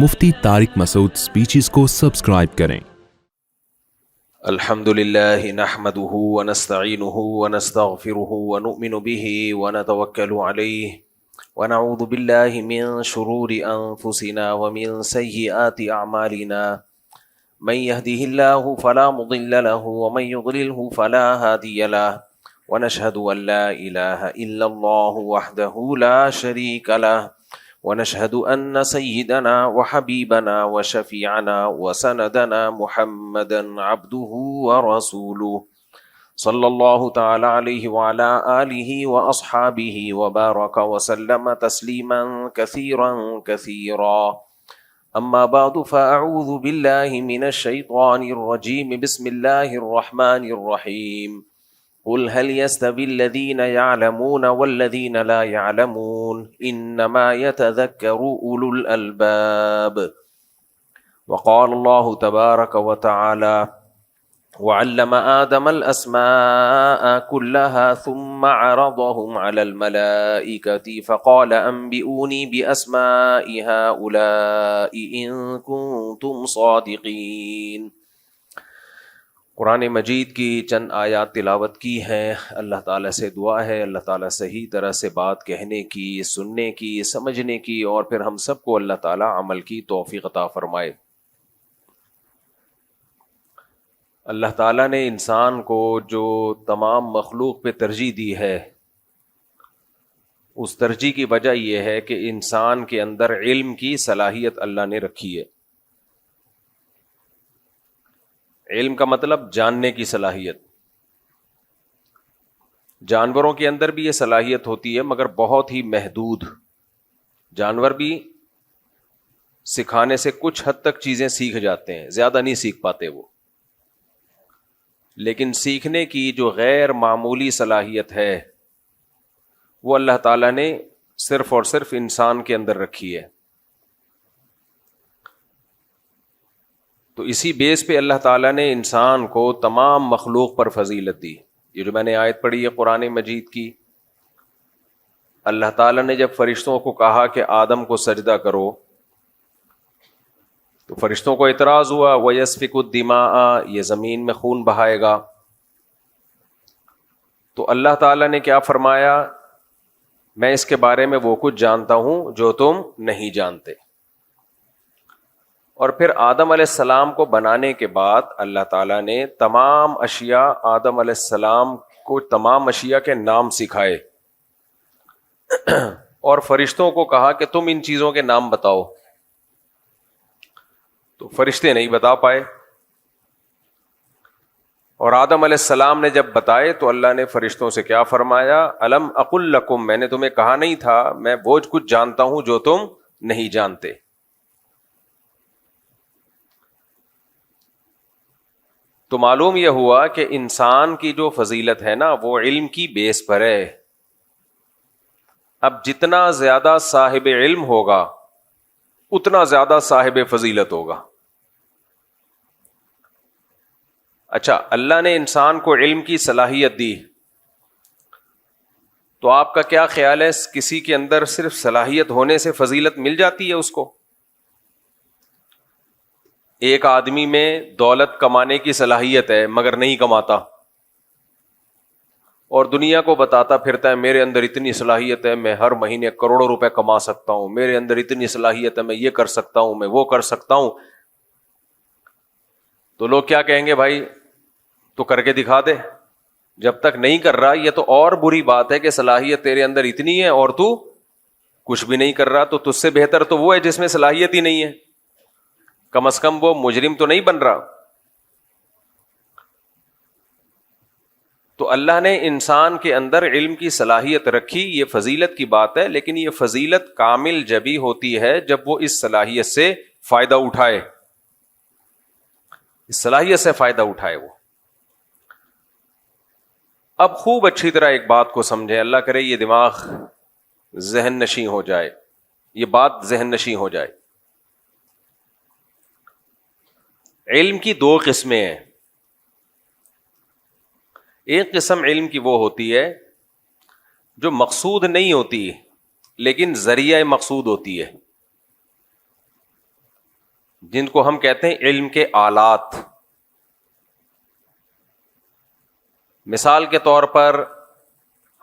مفتی طارق مسعود speeches کو subscribe کریں۔ الحمد لله نحمده ونستعينه ونستغفره ونؤمن به ونتوكل عليه ونعوذ بالله من شرور أنفسنا ومن سيئات أعمالنا من يهده الله فلا مضل له ومن يضلله فلا هادي له ونشهد أن لا إله إلا الله وحده لا شريك له ونشهد أن سيدنا وحبيبنا وشفيعنا وسندنا محمدا عبده ورسوله صلى الله تعالى عليه وعلى آله وأصحابه وبارك وسلم تسليما كثيرا كثيرا أما بعد فأعوذ بالله من الشيطان الرجيم بسم الله الرحمن الرحيم قل هل يستوي الذين يعلمون والذين لا يعلمون إنما يتذكر أولو الألباب وقال الله تبارك وتعالى وعلم آدم الأسماء كلها ثم عرضهم على الملائكة فقال أنبئوني بأسماء هؤلاء إن كنتم صادقين۔ قرآن مجید کی چند آیات تلاوت کی ہیں۔ اللہ تعالیٰ سے دعا ہے اللہ تعالیٰ صحیح طرح سے بات کہنے کی، سننے کی، سمجھنے کی، اور پھر ہم سب کو اللہ تعالیٰ عمل کی توفیق عطا فرمائے۔ اللہ تعالیٰ نے انسان کو جو تمام مخلوق پہ ترجیح دی ہے، اس ترجیح کی وجہ یہ ہے کہ انسان کے اندر علم کی صلاحیت اللہ نے رکھی ہے۔ علم کا مطلب جاننے کی صلاحیت۔ جانوروں کے اندر بھی یہ صلاحیت ہوتی ہے مگر بہت ہی محدود۔ جانور بھی سکھانے سے کچھ حد تک چیزیں سیکھ جاتے ہیں، زیادہ نہیں سیکھ پاتے وہ، لیکن سیکھنے کی جو غیر معمولی صلاحیت ہے وہ اللہ تعالیٰ نے صرف اور صرف انسان کے اندر رکھی ہے۔ تو اسی بیس پہ اللہ تعالیٰ نے انسان کو تمام مخلوق پر فضیلت دی۔ یہ جو میں نے آیت پڑھی ہے قرآن مجید کی، اللہ تعالیٰ نے جب فرشتوں کو کہا کہ آدم کو سجدہ کرو تو فرشتوں کو اعتراض ہوا وَيَسْفِكُ الدِّمَاءَ، یہ زمین میں خون بہائے گا۔ تو اللہ تعالیٰ نے کیا فرمایا؟ میں اس کے بارے میں وہ کچھ جانتا ہوں جو تم نہیں جانتے۔ اور پھر آدم علیہ السلام کو بنانے کے بعد اللہ تعالیٰ نے تمام اشیاء، آدم علیہ السلام کو تمام اشیاء کے نام سکھائے اور فرشتوں کو کہا کہ تم ان چیزوں کے نام بتاؤ۔ تو فرشتے نہیں بتا پائے، اور آدم علیہ السلام نے جب بتائے تو اللہ نے فرشتوں سے کیا فرمایا؟ الم اقل لکم، میں نے تمہیں کہا نہیں تھا میں بہت کچھ جانتا ہوں جو تم نہیں جانتے۔ تو معلوم یہ ہوا کہ انسان کی جو فضیلت ہے نا وہ علم کی بیس پر ہے۔ اب جتنا زیادہ صاحب علم ہوگا اتنا زیادہ صاحب فضیلت ہوگا۔ اچھا، اللہ نے انسان کو علم کی صلاحیت دی، تو آپ کا کیا خیال ہے کسی کے اندر صرف صلاحیت ہونے سے فضیلت مل جاتی ہے اس کو؟ ایک آدمی میں دولت کمانے کی صلاحیت ہے مگر نہیں کماتا، اور دنیا کو بتاتا پھرتا ہے میرے اندر اتنی صلاحیت ہے، میں ہر مہینے کروڑوں روپے کما سکتا ہوں، میرے اندر اتنی صلاحیت ہے، میں یہ کر سکتا ہوں، میں وہ کر سکتا ہوں۔ تو لوگ کیا کہیں گے؟ بھائی تو کر کے دکھا دے۔ جب تک نہیں کر رہا یہ تو اور بری بات ہے کہ صلاحیت تیرے اندر اتنی ہے اور تو کچھ بھی نہیں کر رہا۔ تو تجھ سے بہتر تو وہ ہے جس میں صلاحیت ہی نہیں ہے، کم از کم وہ مجرم تو نہیں بن رہا۔ تو اللہ نے انسان کے اندر علم کی صلاحیت رکھی، یہ فضیلت کی بات ہے، لیکن یہ فضیلت کامل جبھی ہوتی ہے جب وہ اس صلاحیت سے فائدہ اٹھائے، اس صلاحیت سے فائدہ اٹھائے وہ۔ اب خوب اچھی طرح ایک بات کو سمجھیں، اللہ کرے یہ دماغ ذہن نشیں ہو جائے، یہ بات ذہن نشیں ہو جائے۔ علم کی دو قسمیں ہیں۔ ایک قسم علم کی وہ ہوتی ہے جو مقصود نہیں ہوتی لیکن ذریعہ مقصود ہوتی ہے۔ جن کو ہم کہتے ہیں علم کے آلات. مثال کے طور پر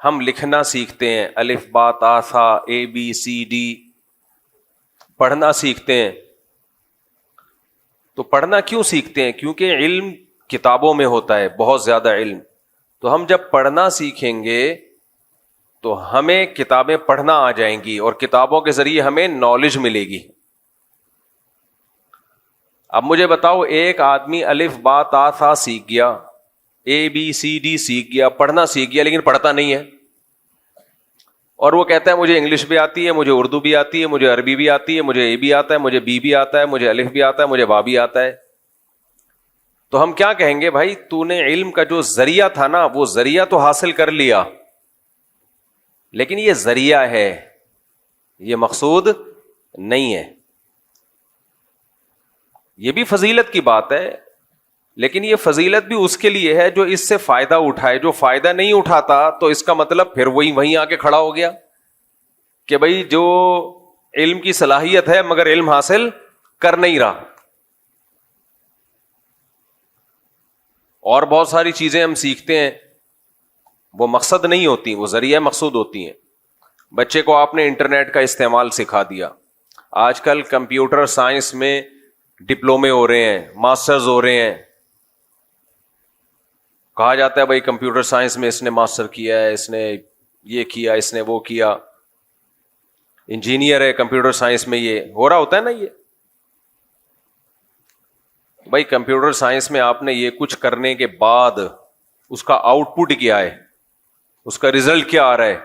ہم لکھنا سیکھتے ہیں، الف با تا ثا اے بی سی ڈی، پڑھنا سیکھتے ہیں. تو پڑھنا کیوں سیکھتے ہیں؟ کیونکہ علم کتابوں میں ہوتا ہے، بہت زیادہ علم. تو ہم جب پڑھنا سیکھیں گے تو ہمیں کتابیں پڑھنا آ جائیں گی اور کتابوں کے ذریعے ہمیں نالج ملے گی. اب مجھے بتاؤ، ایک آدمی الف با تا ثا سیکھ گیا، اے بی سی ڈی سیکھ گیا، پڑھنا سیکھ گیا، لیکن پڑھتا نہیں ہے، اور وہ کہتا ہے مجھے انگلش بھی آتی ہے، مجھے اردو بھی آتی ہے، مجھے عربی بھی آتی ہے، مجھے اے بھی آتا ہے، مجھے بی بھی آتا ہے، مجھے الف بھی آتا ہے، مجھے با بھی آتا ہے. تو ہم کیا کہیں گے؟ بھائی تو نے علم کا جو ذریعہ تھا نا، وہ ذریعہ تو حاصل کر لیا، لیکن یہ ذریعہ ہے، یہ مقصود نہیں ہے. یہ بھی فضیلت کی بات ہے، لیکن یہ فضیلت بھی اس کے لیے ہے جو اس سے فائدہ اٹھائے. جو فائدہ نہیں اٹھاتا تو اس کا مطلب پھر وہیں آ کے کھڑا ہو گیا کہ بھائی جو علم کی صلاحیت ہے مگر علم حاصل کر نہیں رہا. اور بہت ساری چیزیں ہم سیکھتے ہیں، وہ مقصد نہیں ہوتی، وہ ذریعہ مقصود ہوتی ہیں. بچے کو آپ نے انٹرنیٹ کا استعمال سکھا دیا. آج کل کمپیوٹر سائنس میں ڈپلومے ہو رہے ہیں، ماسٹرز ہو رہے ہیں. کہا جاتا ہے بھائی کمپیوٹر سائنس میں اس نے ماسٹر کیا ہے، اس نے یہ کیا، اس نے وہ کیا، انجینئر ہے کمپیوٹر سائنس میں. یہ ہو رہا ہوتا ہے نا. یہ بھائی کمپیوٹر سائنس میں آپ نے یہ کچھ کرنے کے بعد اس کا آؤٹ پٹ کیا ہے، اس کا ریزلٹ کیا آ رہا ہے؟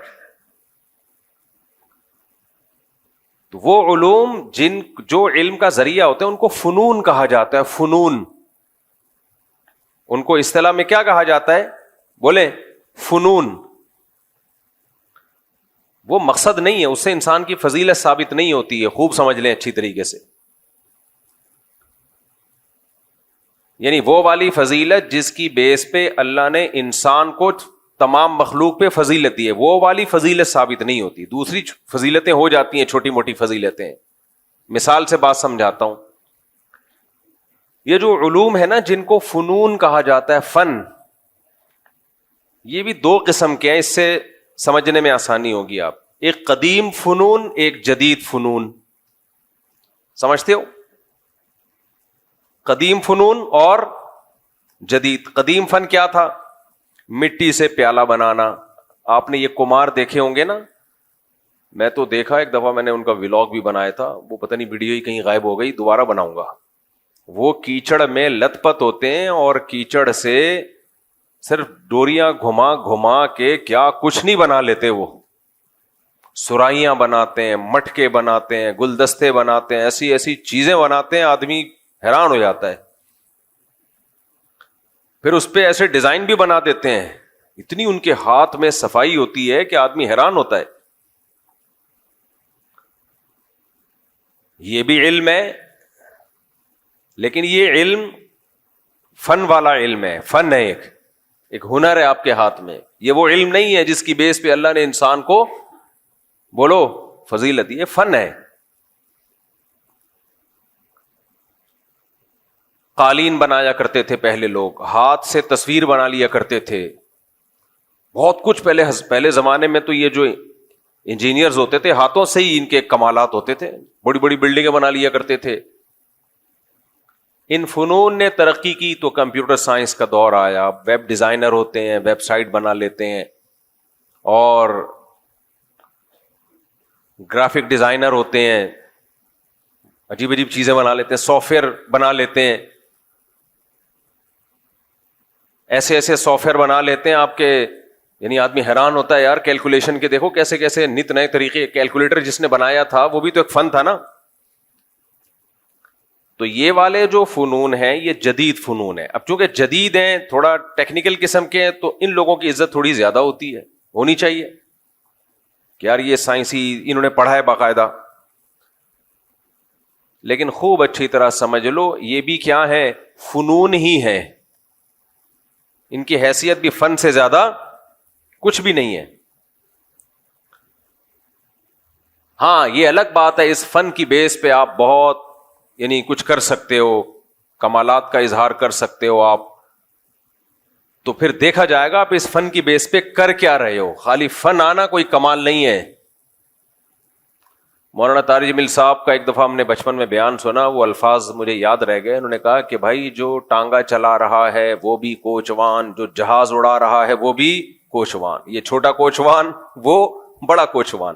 تو وہ علوم جو علم کا ذریعہ ہوتے ہیں ان کو فنون کہا جاتا ہے. فنون، ان کو اصطلاح میں کیا کہا جاتا ہے؟ بولیں، فنون. وہ مقصد نہیں ہے، اس سے انسان کی فضیلت ثابت نہیں ہوتی ہے. خوب سمجھ لیں اچھی طریقے سے. یعنی وہ والی فضیلت جس کی بیس پہ اللہ نے انسان کو تمام مخلوق پہ فضیلت دی ہے، وہ والی فضیلت ثابت نہیں ہوتی. دوسری فضیلتیں ہو جاتی ہیں، چھوٹی موٹی فضیلتیں. مثال سے بات سمجھاتا ہوں. یہ جو علوم ہے نا جن کو فنون کہا جاتا ہے، فن، یہ بھی دو قسم کے ہیں. اس سے سمجھنے میں آسانی ہوگی. آپ ایک قدیم فنون، ایک جدید فنون. سمجھتے ہو؟ قدیم فنون اور جدید. قدیم فن کیا تھا؟ مٹی سے پیالہ بنانا. آپ نے یہ کمار دیکھے ہوں گے نا. میں تو دیکھا ایک دفعہ، میں نے ان کا ولاگ بھی بنایا تھا، وہ پتہ نہیں ویڈیو ہی کہیں غائب ہو گئی، دوبارہ بناؤں گا. وہ کیچڑ میں لت پت ہوتے ہیں اور کیچڑ سے صرف ڈوریاں گھما کے کیا کچھ نہیں بنا لیتے. وہ سرائیاں بناتے ہیں، مٹکے بناتے ہیں، گلدستے بناتے ہیں، ایسی ایسی چیزیں بناتے ہیں، آدمی حیران ہو جاتا ہے. پھر اس پہ ایسے ڈیزائن بھی بنا دیتے ہیں، اتنی ان کے ہاتھ میں صفائی ہوتی ہے کہ آدمی حیران ہوتا ہے. یہ بھی علم ہے، لیکن یہ علم فن والا علم ہے. فن ہے، ایک ہنر ہے آپ کے ہاتھ میں. یہ وہ علم نہیں ہے جس کی بیس پہ اللہ نے انسان کو بولو فضیلت. یہ فن ہے. قالین بنایا کرتے تھے پہلے لوگ، ہاتھ سے تصویر بنا لیا کرتے تھے. بہت کچھ پہلے زمانے میں تو یہ جو انجینئرز ہوتے تھے ہاتھوں سے ہی ان کے کمالات ہوتے تھے. بڑی بڑی بلڈنگیں بنا لیا کرتے تھے. ان فنون نے ترقی کی تو کمپیوٹر سائنس کا دور آیا. ویب ڈیزائنر ہوتے ہیں، ویب سائٹ بنا لیتے ہیں، اور گرافک ڈیزائنر ہوتے ہیں، عجیب عجیب چیزیں بنا لیتے ہیں، سافٹ ویئر بنا لیتے ہیں. ایسے ایسے سافٹ ویئر بنا لیتے ہیں آپ کے، یعنی آدمی حیران ہوتا ہے یار کیلکولیشن کے. دیکھو کیسے کیسے نت نئے طریقے. کیلکولیٹر جس نے بنایا تھا وہ بھی تو ایک فن تھا نا. تو یہ والے جو فنون ہیں یہ جدید فنون ہے. اب چونکہ جدید ہیں، تھوڑا ٹیکنیکل قسم کے ہیں، تو ان لوگوں کی عزت تھوڑی زیادہ ہوتی ہے، ہونی چاہیے کہ یار یہ سائنسی انہوں نے پڑھا ہے باقاعدہ. لیکن خوب اچھی طرح سمجھ لو یہ بھی کیا ہے؟ فنون ہی ہے. ان کی حیثیت بھی فن سے زیادہ کچھ بھی نہیں ہے. ہاں یہ الگ بات ہے اس فن کی بیس پہ آپ بہت یعنی کچھ کر سکتے ہو، کمالات کا اظہار کر سکتے ہو آپ، تو پھر دیکھا جائے گا آپ اس فن کی بیس پہ کر کیا رہے ہو. خالی فن آنا کوئی کمال نہیں ہے. مولانا طارق جمیل صاحب کا ایک دفعہ ہم نے بچپن میں بیان سنا، وہ الفاظ مجھے یاد رہ گئے. انہوں نے کہا کہ بھائی جو ٹانگا چلا رہا ہے وہ بھی کوچوان، جو جہاز اڑا رہا ہے وہ بھی کوچوان، یہ چھوٹا کوچوان وہ بڑا کوچوان.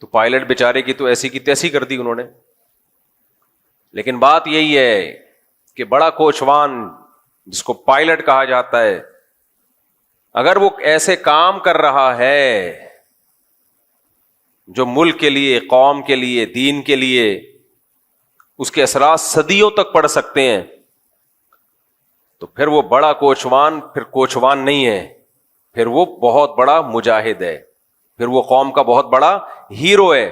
تو پائلٹ بیچارے کی تو ایسی کی تیسی کر دی انہوں نے. لیکن بات یہی ہے کہ بڑا کوچوان جس کو پائلٹ کہا جاتا ہے، اگر وہ ایسے کام کر رہا ہے جو ملک کے لیے، قوم کے لیے، دین کے لیے اس کے اثرات صدیوں تک پڑ سکتے ہیں، تو پھر وہ بڑا کوچوان پھر کوچوان نہیں ہے، پھر وہ بہت بڑا مجاہد ہے، پھر وہ قوم کا بہت بڑا ہیرو ہے.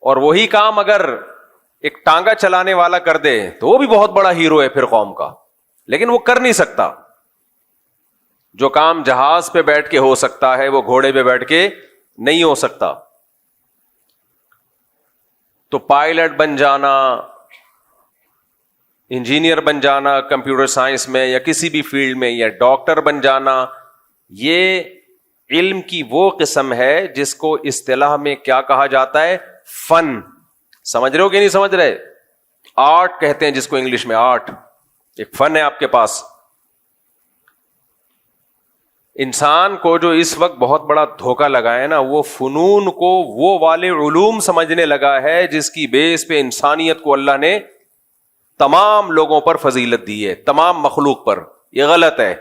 اور وہی کام اگر ایک ٹانگا چلانے والا کر دے تو وہ بھی بہت بڑا ہیرو ہے پھر قوم کا، لیکن وہ کر نہیں سکتا. جو کام جہاز پہ بیٹھ کے ہو سکتا ہے وہ گھوڑے پہ بیٹھ کے نہیں ہو سکتا. تو پائلٹ بن جانا، انجینئر بن جانا کمپیوٹر سائنس میں یا کسی بھی فیلڈ میں، یا ڈاکٹر بن جانا، یہ علم کی وہ قسم ہے جس کو اصطلاح میں کیا کہا جاتا ہے؟ فن. سمجھ رہے ہو کہ نہیں سمجھ رہے؟ آرٹ کہتے ہیں جس کو انگلش میں، آرٹ ایک فن ہے آپ کے پاس. انسان کو جو اس وقت بہت بڑا دھوکہ لگا ہے نا، وہ فنون کو وہ والے علوم سمجھنے لگا ہے جس کی بیس پہ انسانیت کو اللہ نے تمام لوگوں پر فضیلت دی ہے، تمام مخلوق پر. یہ غلط ہے.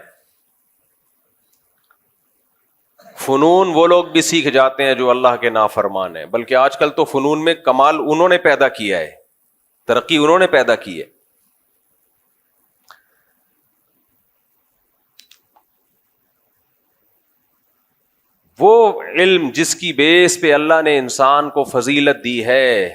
فنون وہ لوگ بھی سیکھ جاتے ہیں جو اللہ کے نافرمان ہیں، بلکہ آج کل تو فنون میں کمال انہوں نے پیدا کیا ہے، ترقی انہوں نے پیدا کی ہے. وہ علم جس کی بیس پہ اللہ نے انسان کو فضیلت دی ہے،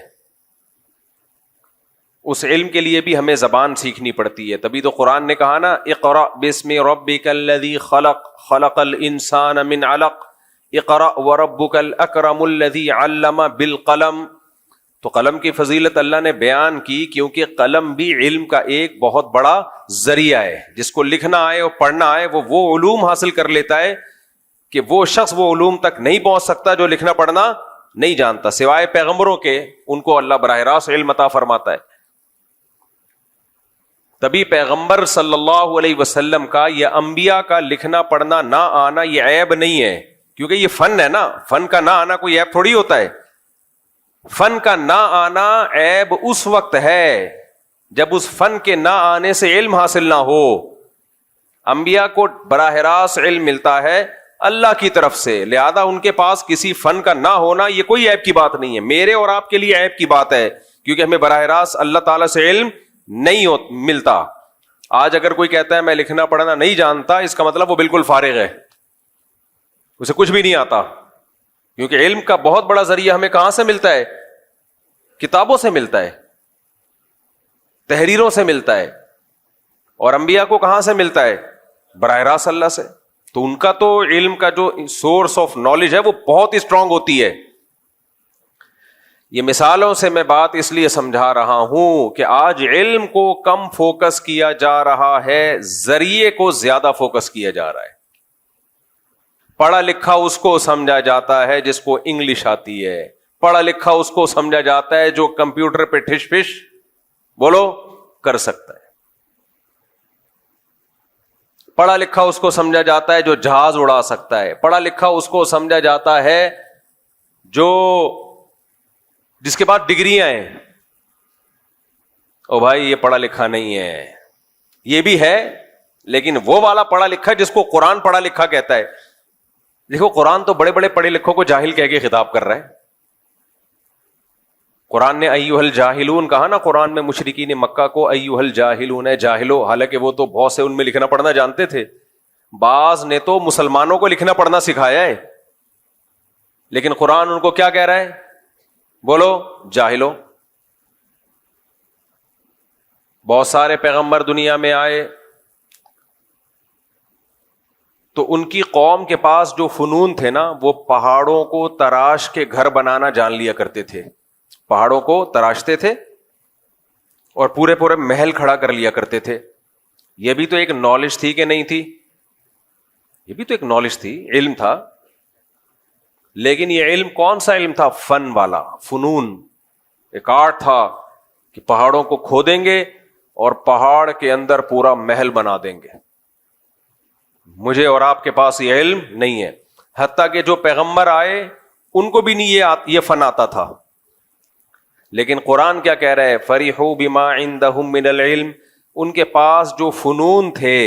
اس علم کے لیے بھی ہمیں زبان سیکھنی پڑتی ہے. تبھی تو قرآن نے کہا نا، اقرأ باسم ربک الذی خلق خلق الانسان من علق اقرأ وربک الاکرم الذی علم بالقلم. تو قلم کی فضیلت اللہ نے بیان کی، کیونکہ قلم بھی علم کا ایک بہت بڑا ذریعہ ہے. جس کو لکھنا آئے اور پڑھنا آئے وہ علوم حاصل کر لیتا ہے کہ وہ شخص وہ علوم تک نہیں پہنچ سکتا جو لکھنا پڑھنا نہیں جانتا. سوائے پیغمبروں کے، ان کو اللہ براہ راست علم عطا فرماتا ہے. تبھی پیغمبر صلی اللہ علیہ وسلم کا یا انبیاء کا لکھنا پڑھنا نہ آنا یہ عیب نہیں ہے، کیونکہ یہ فن ہے نا. فن کا نہ آنا کوئی عیب تھوڑی ہوتا ہے. فن کا نہ آنا عیب اس وقت ہے جب اس فن کے نہ آنے سے علم حاصل نہ ہو. انبیاء کو براہ راست علم ملتا ہے اللہ کی طرف سے، لہذا ان کے پاس کسی فن کا نہ ہونا یہ کوئی عیب کی بات نہیں ہے. میرے اور آپ کے لیے عیب کی بات ہے، کیونکہ ہمیں براہ راست اللہ تعالیٰ سے علم نہیں ملتا. آج اگر کوئی کہتا ہے میں لکھنا پڑھنا نہیں جانتا، اس کا مطلب وہ بالکل فارغ ہے، اسے کچھ بھی نہیں آتا. کیونکہ علم کا بہت بڑا ذریعہ ہمیں کہاں سے ملتا ہے؟ کتابوں سے ملتا ہے، تحریروں سے ملتا ہے. اور انبیاء کو کہاں سے ملتا ہے؟ براہ راست اللہ سے. تو ان کا تو علم کا جو سورس آف نالج ہے وہ بہت اسٹرانگ ہوتی ہے. یہ مثالوں سے میں بات اس لیے سمجھا رہا ہوں کہ آج علم کو کم فوکس کیا جا رہا ہے، ذریعے کو زیادہ فوکس کیا جا رہا ہے. پڑھا لکھا اس کو سمجھا جاتا ہے جس کو انگلش آتی ہے، پڑھا لکھا اس کو سمجھا جاتا ہے جو کمپیوٹر پہ ٹھش پش بولو کر سکتا ہے. پڑھا لکھا اس کو سمجھا جاتا ہے جو جہاز اڑا سکتا ہے. پڑھا لکھا اس کو سمجھا جاتا ہے جو جس کے پاس ڈگریاں ہیں. او بھائی یہ پڑھا لکھا نہیں ہے، یہ بھی ہے لیکن وہ والا پڑھا لکھا جس کو قرآن پڑھا لکھا کہتا ہے. دیکھو قرآن تو بڑے بڑے پڑھے لکھوں کو جاہل کہہ کے خطاب کر رہا ہے. قرآن نے ایھا الجاہلون کہا نا، قرآن میں مشرکین مکہ کو ایھا الجاہلون ہے جاہلو، حالانکہ وہ تو بہت سے ان میں لکھنا پڑھنا جانتے تھے. بعض نے تو مسلمانوں کو لکھنا پڑھنا سکھایا ہے، لیکن قرآن ان کو کیا کہہ رہا ہے؟ بولو جاہلو. بہت سارے پیغمبر دنیا میں آئے، تو ان کی قوم کے پاس جو فنون تھے نا، وہ پہاڑوں کو تراش کے گھر بنانا جان لیا کرتے تھے. پہاڑوں کو تراشتے تھے اور پورے پورے محل کھڑا کر لیا کرتے تھے. یہ بھی تو ایک نالج تھی کہ نہیں تھی؟ یہ بھی تو ایک نالج تھی، علم تھا. لیکن یہ علم کون سا علم تھا؟ فن والا، فنون. ایک آرٹ تھا کہ پہاڑوں کو کھودیں گے اور پہاڑ کے اندر پورا محل بنا دیں گے. مجھے اور آپ کے پاس یہ علم نہیں ہے. حتیٰ کہ جو پیغمبر آئے ان کو بھی نہیں یہ فن آتا تھا. لیکن قرآن کیا کہہ رہا ہے؟ فَرِحُوا بِمَا عِندَهُم مِّنَ الْعِلْمِ. ان کے پاس جو فنون تھے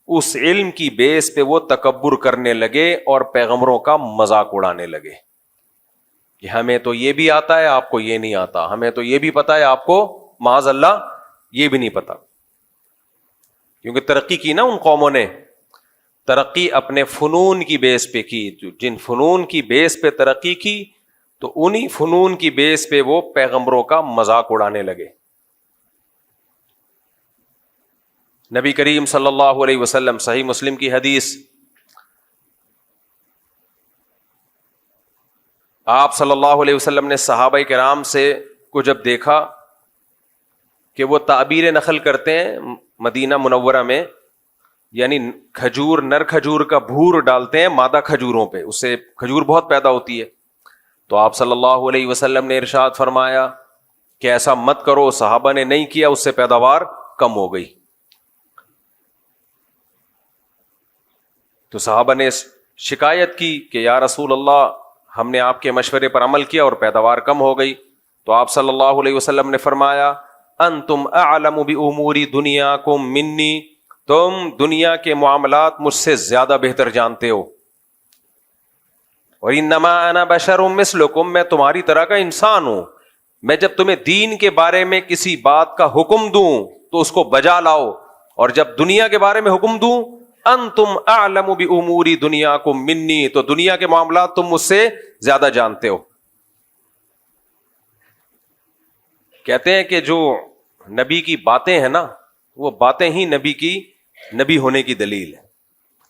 اس علم کی بیس پہ وہ تکبر کرنے لگے اور پیغمبروں کا مذاق اڑانے لگے کہ ہمیں تو یہ بھی آتا ہے، آپ کو یہ نہیں آتا. ہمیں تو یہ بھی پتا ہے، آپ کو معاذ اللہ یہ بھی نہیں پتا. کیونکہ ترقی کی نا ان قوموں نے، ترقی اپنے فنون کی بیس پہ کی. جن فنون کی بیس پہ ترقی کی تو انہی فنون کی بیس پہ وہ پیغمبروں کا مذاق اڑانے لگے. نبی کریم صلی اللہ علیہ وسلم، صحیح مسلم کی حدیث، آپ صلی اللہ علیہ وسلم نے صحابہ کرام سے کو جب دیکھا کہ وہ تعبیر نخل کرتے ہیں مدینہ منورہ میں، یعنی کھجور، نر کھجور کا بھور ڈالتے ہیں مادہ کھجوروں پہ، اس سے کھجور بہت پیدا ہوتی ہے. تو آپ صلی اللہ علیہ وسلم نے ارشاد فرمایا کہ ایسا مت کرو. صحابہ نے نہیں کیا، اس سے پیداوار کم ہو گئی. تو صحابہ نے شکایت کی کہ یا رسول اللہ، ہم نے آپ کے مشورے پر عمل کیا اور پیداوار کم ہو گئی. تو آپ صلی اللہ علیہ وسلم نے فرمایا انتم اعلم بامور دنیاکم منی، تم دنیا کے معاملات مجھ سے زیادہ بہتر جانتے ہو. اور انما انا بشر مثلکم، میں تمہاری طرح کا انسان ہوں. میں جب تمہیں دین کے بارے میں کسی بات کا حکم دوں تو اس کو بجا لاؤ، اور جب دنیا کے بارے میں حکم دوں انتم اعلم بامور دنیاکم منی، تو دنیا کے معاملات تم مجھ سے زیادہ جانتے ہو. کہتے ہیں کہ جو نبی کی باتیں ہیں نا، وہ باتیں ہی نبی کی نبی ہونے کی دلیل ہے.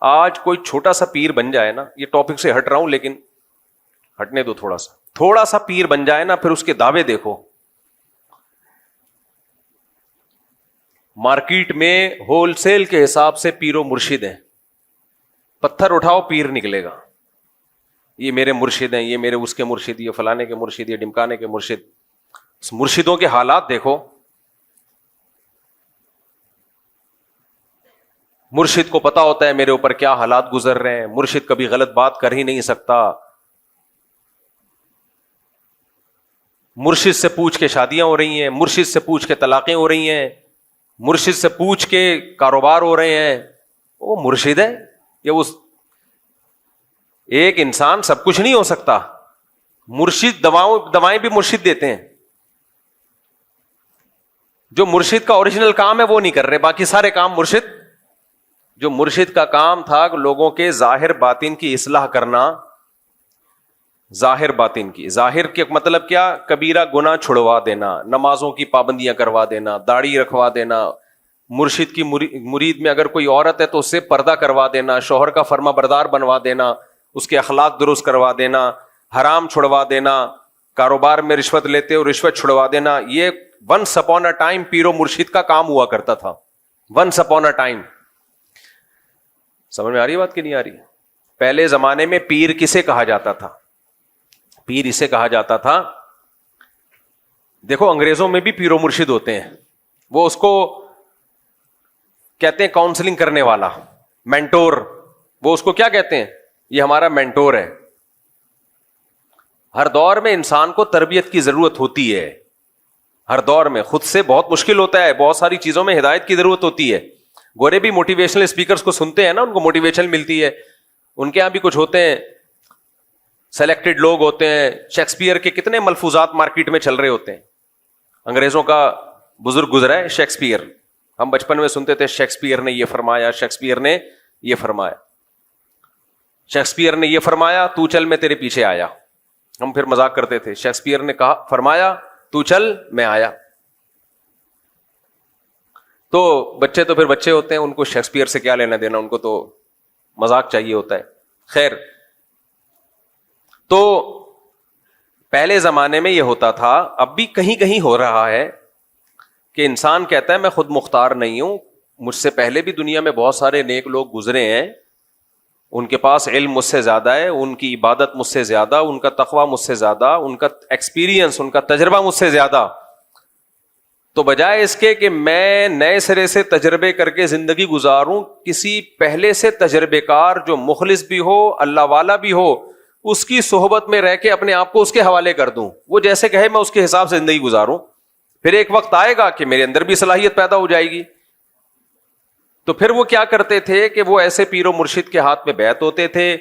آج کوئی چھوٹا سا پیر بن جائے نا، یہ ٹاپک سے ہٹ رہا ہوں لیکن ہٹنے دو، تھوڑا سا پیر بن جائے نا، پھر اس کے دعوے دیکھو. مارکیٹ میں ہول سیل کے حساب سے پیر و مرشد ہیں. پتھر اٹھاؤ پیر نکلے گا. یہ میرے مرشد ہیں، یہ میرے اس کے مرشد، یہ فلانے کے مرشد، یہ ڈمکانے کے مرشد. اس مرشدوں کے حالات دیکھو. مرشد کو پتا ہوتا ہے میرے اوپر کیا حالات گزر رہے ہیں. مرشد کبھی غلط بات کر ہی نہیں سکتا. مرشد سے پوچھ کے شادیاں ہو رہی ہیں، مرشد سے پوچھ کے طلاقیں ہو رہی ہیں، مرشد سے پوچھ کے کاروبار ہو رہے ہیں. وہ مرشد ہے یا اس ایک انسان سب کچھ نہیں ہو سکتا. مرشد دوائیں بھی مرشد دیتے ہیں. جو مرشد کا اوریجنل کام ہے وہ نہیں کر رہے، باقی سارے کام مرشد. جو مرشد کا کام تھا لوگوں کے ظاہر باطن کی اصلاح کرنا. ظاہر باطن کی، ظاہر کے مطلب کیا؟ کبیرہ گناہ چھڑوا دینا، نمازوں کی پابندیاں کروا دینا، داڑھی رکھوا دینا. مرشد کی مرید میں اگر کوئی عورت ہے تو اس سے پردہ کروا دینا، شوہر کا فرما بردار بنوا دینا، اس کے اخلاق درست کروا دینا، حرام چھڑوا دینا، کاروبار میں رشوت لیتے ہو رشوت چھڑوا دینا. یہ ونس اپون اے ٹائم پیر و مرشد کا کام ہوا کرتا تھا. Once upon a time. سمجھ میں آ رہی ہے بات کہ نہیں آ رہی؟ پہلے زمانے میں پیر کسے کہا جاتا تھا؟ پیر اسے کہا جاتا تھا، دیکھو انگریزوں میں بھی پیر و مرشد ہوتے ہیں، وہ اس کو کہتے ہیں کاؤنسلنگ کرنے والا، مینٹور. وہ اس کو کیا کہتے ہیں؟ یہ ہمارا مینٹور ہے. ہر دور میں انسان کو تربیت کی ضرورت ہوتی ہے. ہر دور میں خود سے بہت مشکل ہوتا ہے، بہت ساری چیزوں میں ہدایت کی ضرورت ہوتی ہے. گورے بھی موٹیویشنل اسپیکرز کو سنتے ہیں نا، ان کو موٹیویشن ملتی ہے. ان کے یہاں بھی کچھ ہوتے ہیں، سلیکٹڈ لوگ ہوتے ہیں. شیکسپیئر کے کتنے ملفوظات مارکیٹ میں چل رہے ہوتے ہیں. انگریزوں کا بزرگ گزرا ہے شیکسپیئر. ہم بچپن میں سنتے تھے شیکسپیئر نے یہ فرمایا، شیکسپیئر نے یہ فرمایا، شیکسپیئر نے یہ فرمایا، تو چل میں تیرے پیچھے آیا. ہم پھر مذاق کرتے تھے، شیکسپیئر نے کہا فرمایا تو چل میں آیا. تو بچے تو پھر بچے ہوتے ہیں، ان کو شیکسپیئر سے کیا لینا دینا، ان کو تو مذاق چاہیے ہوتا ہے. خیر, تو پہلے زمانے میں یہ ہوتا تھا, اب بھی کہیں کہیں ہو رہا ہے کہ انسان کہتا ہے میں خود مختار نہیں ہوں, مجھ سے پہلے بھی دنیا میں بہت سارے نیک لوگ گزرے ہیں, ان کے پاس علم مجھ سے زیادہ ہے, ان کی عبادت مجھ سے زیادہ, ان کا تقویٰ مجھ سے زیادہ, ان کا ایکسپیرینس, ان کا تجربہ مجھ سے زیادہ. تو بجائے اس کے کہ میں نئے سرے سے تجربے کر کے زندگی گزاروں, کسی پہلے سے تجربے کار جو مخلص بھی ہو, اللہ والا بھی ہو, اس کی صحبت میں رہ کے اپنے آپ کو اس کے حوالے کر دوں, وہ جیسے کہے میں اس کے حساب سے زندگی گزاروں. پھر ایک وقت آئے گا کہ میرے اندر بھی صلاحیت پیدا ہو جائے گی. تو پھر وہ کیا کرتے تھے کہ وہ ایسے پیر و مرشد کے ہاتھ میں بیعت ہوتے تھے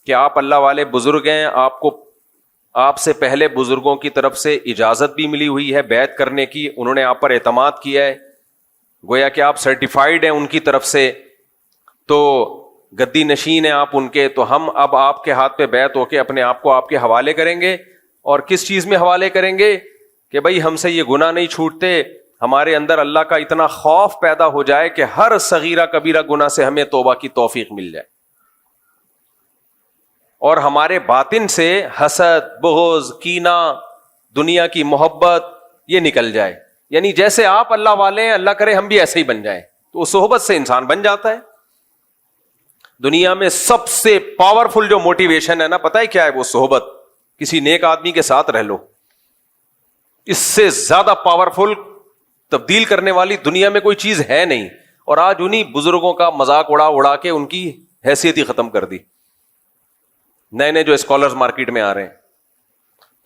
کہ آپ اللہ والے بزرگ ہیں, آپ سے پہلے بزرگوں کی طرف سے اجازت بھی ملی ہوئی ہے بیعت کرنے کی, انہوں نے آپ پر اعتماد کیا ہے, گویا کہ آپ سرٹیفائیڈ ہیں ان کی طرف سے, تو گدی نشین ہیں آپ ان کے, تو ہم اب آپ کے ہاتھ پہ بیعت ہو کے اپنے آپ کو آپ کے حوالے کریں گے. اور کس چیز میں حوالے کریں گے کہ بھائی ہم سے یہ گناہ نہیں چھوٹتے, ہمارے اندر اللہ کا اتنا خوف پیدا ہو جائے کہ ہر صغیرہ کبیرہ گناہ سے ہمیں توبہ کی توفیق مل جائے, اور ہمارے باطن سے حسد, بغض, کینہ, دنیا کی محبت یہ نکل جائے. یعنی جیسے آپ اللہ والے ہیں, اللہ کرے ہم بھی ایسے ہی بن جائیں. تو اس صحبت سے انسان بن جاتا ہے. دنیا میں سب سے پاورفل جو موٹیویشن ہے نا, پتہ ہے کیا ہے؟ وہ صحبت. کسی نیک آدمی کے ساتھ رہ لو, اس سے زیادہ پاورفل تبدیل کرنے والی دنیا میں کوئی چیز ہے نہیں. اور آج انہی بزرگوں کا مذاق اڑا کے ان کی حیثیت ہی ختم کر دی, نئے نئے جو اسکالرز مارکیٹ میں آ رہے ہیں.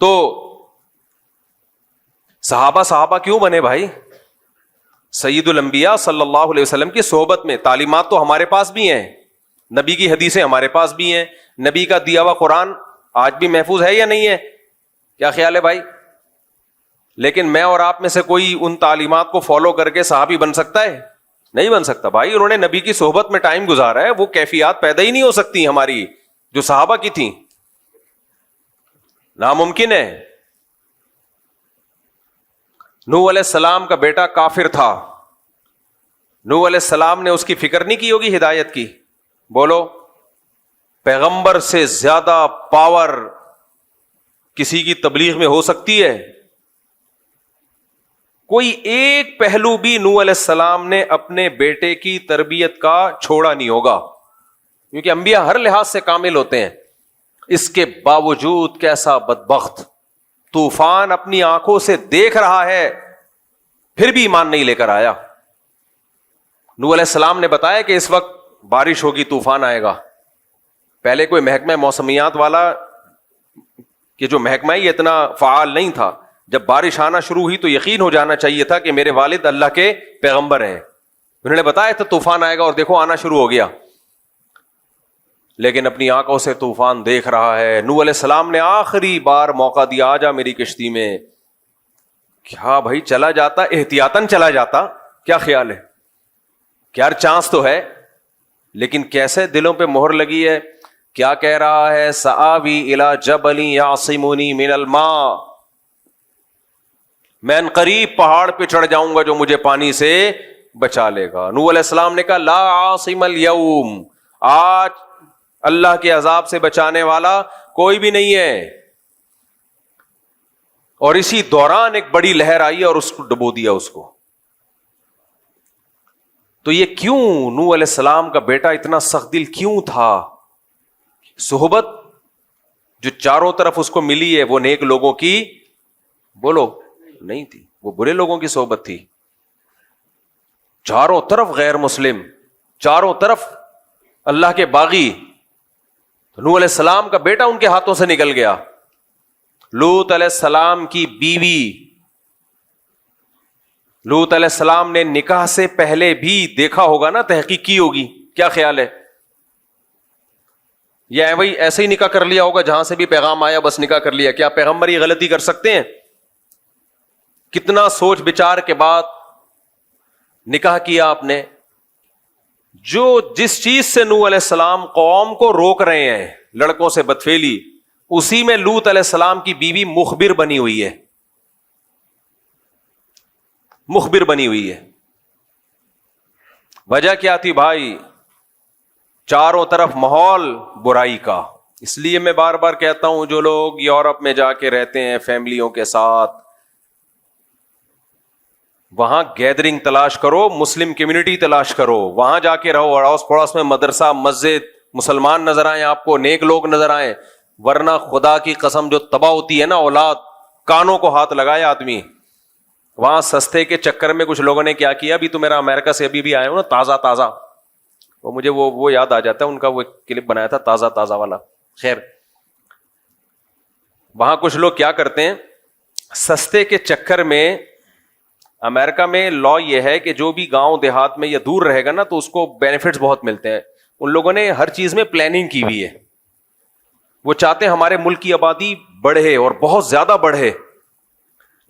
تو صحابہ کیوں بنے بھائی؟ سید الانبیاء صلی اللہ علیہ وسلم کی صحبت میں. تعلیمات تو ہمارے پاس بھی ہیں, نبی کی حدیثیں ہمارے پاس بھی ہیں, نبی کا دیا ہوا قرآن آج بھی محفوظ ہے یا نہیں ہے؟ کیا خیال ہے بھائی؟ لیکن میں اور آپ میں سے کوئی ان تعلیمات کو فالو کر کے صحابی بن سکتا ہے؟ نہیں بن سکتا بھائی. انہوں نے نبی کی صحبت میں ٹائم گزارا ہے, وہ کیفیات پیدا ہی نہیں ہو سکتی ہماری جو صحابہ کی تھیں, ناممکن ہے. نوح علیہ السلام کا بیٹا کافر تھا, نوح علیہ السلام نے اس کی فکر نہیں کی ہوگی ہدایت کی؟ بولو, پیغمبر سے زیادہ پاور کسی کی تبلیغ میں ہو سکتی ہے؟ کوئی ایک پہلو بھی نوح علیہ السلام نے اپنے بیٹے کی تربیت کا چھوڑا نہیں ہوگا, کیونکہ انبیاء ہر لحاظ سے کامل ہوتے ہیں. اس کے باوجود کیسا بدبخت, طوفان اپنی آنکھوں سے دیکھ رہا ہے پھر بھی ایمان نہیں لے کر آیا. نوح علیہ السلام نے بتایا کہ اس وقت بارش ہوگی, طوفان آئے گا. پہلے کوئی محکمہ موسمیات والا کہ جو محکمہ ہی اتنا فعال نہیں تھا, جب بارش آنا شروع ہوئی تو یقین ہو جانا چاہیے تھا کہ میرے والد اللہ کے پیغمبر ہیں, انہوں نے بتایا تھا طوفان آئے گا, اور دیکھو آنا شروع ہو گیا. لیکن اپنی آنکھوں سے طوفان دیکھ رہا ہے. نوح علیہ السلام نے آخری بار موقع دیا, آ جا میری کشتی میں. کیا بھائی چلا جاتا, احتیاطاً چلا جاتا, کیا خیال ہے؟ کیا چانس تو ہے, لیکن کیسے دلوں پہ مہر لگی ہے. کیا کہہ رہا ہے؟ سآوی الی جبل یعصمنی من الماء, میں ان قریب پہاڑ پہ چڑھ جاؤں گا جو مجھے پانی سے بچا لے گا. نوح علیہ السلام نے کہا لا عاصم اليوم, آج اللہ کے عذاب سے بچانے والا کوئی بھی نہیں ہے. اور اسی دوران ایک بڑی لہر آئی اور اس کو ڈبو دیا اس کو. تو یہ کیوں نوح علیہ السلام کا بیٹا اتنا سخت دل کیوں تھا؟ صحبت جو چاروں طرف اس کو ملی ہے وہ نیک لوگوں کی بولو نہیں تھی, وہ برے لوگوں کی صحبت تھی. چاروں طرف غیر مسلم, چاروں طرف اللہ کے باغی. تو نوح علیہ السلام کا بیٹا ان کے ہاتھوں سے نکل گیا. لوط علیہ السلام کی بیوی, لوط علیہ السلام نے نکاح سے پہلے بھی دیکھا ہوگا نا, تحقیق کی ہوگی, کیا خیال ہے؟ یا وہی ایسے ہی نکاح کر لیا ہوگا جہاں سے بھی پیغام آیا بس نکاح کر لیا؟ کیا پیغمبر یہ غلطی کر سکتے ہیں؟ کتنا سوچ بچار کے بعد نکاح کیا آپ نے. جو جس چیز سے نوح علیہ السلام قوم کو روک رہے ہیں, لڑکوں سے بدفعلی, اسی میں لوط علیہ السلام کی بیوی مخبر بنی ہوئی ہے, مخبر بنی ہوئی ہے. وجہ کیا تھی بھائی؟ چاروں طرف ماحول برائی کا. اس لیے میں بار بار کہتا ہوں جو لوگ یورپ میں جا کے رہتے ہیں فیملیوں کے ساتھ, وہاں گیدرنگ تلاش کرو, مسلم کمیونٹی تلاش کرو, وہاں جا کے رہو, اڑوس پڑوس میں مدرسہ مسجد, مسلمان نظر آئیں آپ کو, نیک لوگ نظر آئیں. ورنہ خدا کی قسم جو تباہ ہوتی ہے نا اولاد, کانوں کو ہاتھ لگائے آدمی. وہاں سستے کے چکر میں کچھ لوگوں نے کیا کیا, ابھی تو میرا امریکہ سے ابھی بھی آیا ہوں نا تازہ, وہ مجھے وہ یاد آ جاتا ہے, ان کا وہ کلپ بنایا تھا تازہ والا. خیر, وہاں کچھ لوگ کیا کرتے ہیں, سستے کے چکر میں, امریکہ میں لا یہ ہے کہ جو بھی گاؤں دیہات میں یا دور رہے گا نا تو اس کو بینیفٹس بہت ملتے ہیں. ان لوگوں نے ہر چیز میں پلاننگ کی ہوئی ہے. وہ چاہتے ہیں ہمارے ملک کی آبادی بڑھے اور بہت زیادہ بڑھے,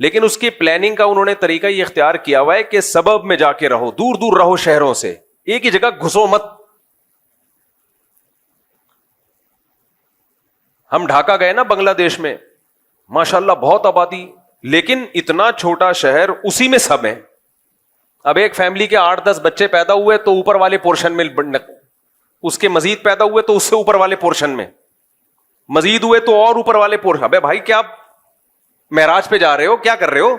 لیکن اس کی پلاننگ کا انہوں نے طریقہ یہ اختیار کیا ہوا ہے کہ سبب میں جا کے رہو, دور دور رہو شہروں سے, ایک ہی جگہ گھسو مت. ہم ڈھاکہ گئے نا بنگلہ دیش میں, ماشاءاللہ بہت آبادی, لیکن اتنا چھوٹا شہر, اسی میں سب ہیں. اب ایک فیملی کے 8-10 بچے پیدا ہوئے تو اوپر والے پورشن میں, اس کے مزید پیدا ہوئے تو اس سے اوپر والے پورشن میں, مزید ہوئے تو اور اوپر والے پورشن. ابے بھائی کیا آپ معراج پہ جا رہے ہو, کیا کر رہے ہو,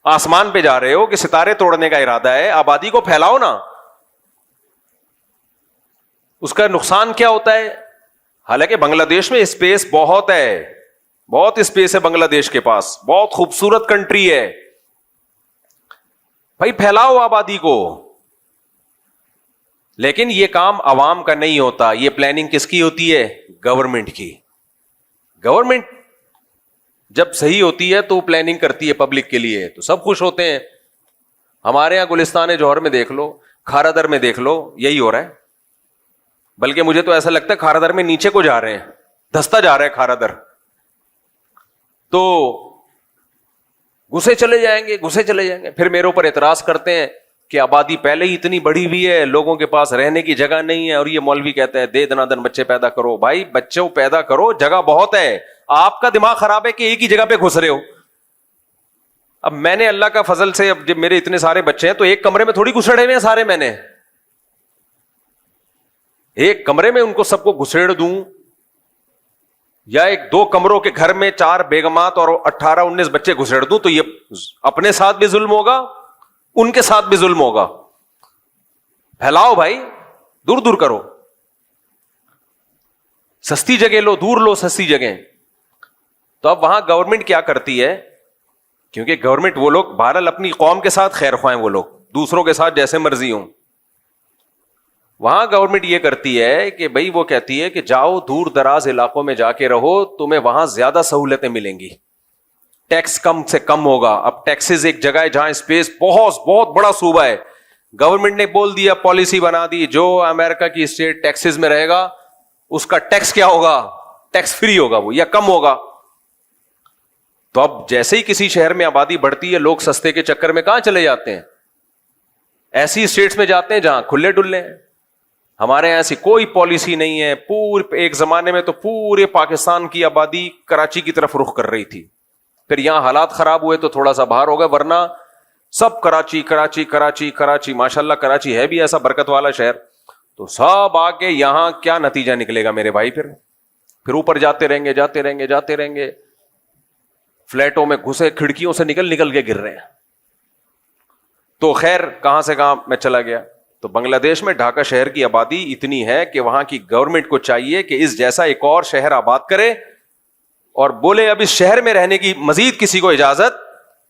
آسمان پہ جا رہے ہو کہ ستارے توڑنے کا ارادہ ہے؟ آبادی کو پھیلاؤ نا. اس کا نقصان کیا ہوتا ہے؟ حالانکہ بنگلہ دیش میں اسپیس بہت ہے, بہت اسپیس ہے بنگلہ دیش کے پاس, بہت خوبصورت کنٹری ہے. بھائی پھیلاؤ آبادی کو, لیکن یہ کام عوام کا نہیں ہوتا. یہ پلاننگ کس کی ہوتی ہے؟ گورنمنٹ کی. گورنمنٹ جب صحیح ہوتی ہے تو پلاننگ کرتی ہے پبلک کے لیے, تو سب خوش ہوتے ہیں. ہمارے یہاں گلستان جوہر میں دیکھ لو, کھارا میں دیکھ لو, یہی ہو رہا ہے. بلکہ مجھے تو ایسا لگتا ہے کھارا میں نیچے کو جا رہے ہیں, دھستا جا رہا ہے کھارا. تو گھسے چلے جائیں گے. پھر میرے اوپر اعتراض کرتے ہیں کہ آبادی پہلے ہی اتنی بڑی ہوئی ہے, لوگوں کے پاس رہنے کی جگہ نہیں ہے, اور یہ مولوی کہتا ہے دے دنادن بچے پیدا کرو. بھائی بچوں پیدا کرو, جگہ بہت ہے. آپ کا دماغ خراب ہے کہ ایک ہی جگہ پہ گھس رہے ہو. اب میں نے اللہ کا فضل سے, اب جب میرے اتنے سارے بچے ہیں تو ایک کمرے میں تھوڑی گھسڑے ہوئے ہیں سارے, میں نے ایک کمرے میں ان کو سب کو گھسیڑ دوں, یا 1-2 کمروں کے گھر میں 4 بیگمات اور 18-19 بچے گھسیڑ دوں, تو یہ اپنے ساتھ بھی ظلم ہوگا, ان کے ساتھ بھی ظلم ہوگا. پھیلاؤ بھائی, دور دور کرو, سستی جگہ لو, دور لو سستی جگہ. تو اب وہاں گورنمنٹ کیا کرتی ہے, کیونکہ گورنمنٹ وہ لوگ بہرحال اپنی قوم کے ساتھ خیر خواہ ہیں, وہ لوگ دوسروں کے ساتھ جیسے مرضی ہوں. وہاں گورنمنٹ یہ کرتی ہے کہ بھائی وہ کہتی ہے کہ جاؤ دور دراز علاقوں میں جا کے رہو, تمہیں وہاں زیادہ سہولتیں ملیں گی, ٹیکس کم سے کم ہوگا. اب ٹیکسز ایک جگہ ہے جہاں اسپیس بہت بڑا صوبہ ہے, گورنمنٹ نے بول دیا, پالیسی بنا دی, جو امریکہ کی اسٹیٹ ٹیکسز میں رہے گا اس کا ٹیکس کیا ہوگا, ٹیکس فری ہوگا وہ, یا کم ہوگا. تو اب جیسے ہی کسی شہر میں آبادی بڑھتی ہے, لوگ سستے کے چکر میں کہاں چلے جاتے ہیں؟ ایسی اسٹیٹس میں جاتے ہیں جہاں کھلے ڈلے ہیں. ہمارے یہاں ایسی کوئی پالیسی نہیں ہے. ایک زمانے میں تو پورے پاکستان کی آبادی کراچی کی طرف رخ کر رہی تھی, پھر یہاں حالات خراب ہوئے تو تھوڑا سا باہر ہو گئے, ورنہ سب کراچی. ماشاءاللہ کراچی ہے بھی ایسا برکت والا شہر, تو سب آ کے یہاں کیا نتیجہ نکلے گا میرے بھائی؟ پھر اوپر جاتے رہیں گے, فلیٹوں میں گھسے, کھڑکیوں سے نکل کے گر رہے ہیں. تو خیر کہاں سے کہاں میں چلا گیا. تو بنگلہ دیش میں ڈھاکہ شہر کی آبادی اتنی ہے کہ وہاں کی گورنمنٹ کو چاہیے کہ اس جیسا ایک اور شہر آباد کرے, اور بولے اب اس شہر میں رہنے کی مزید کسی کو اجازت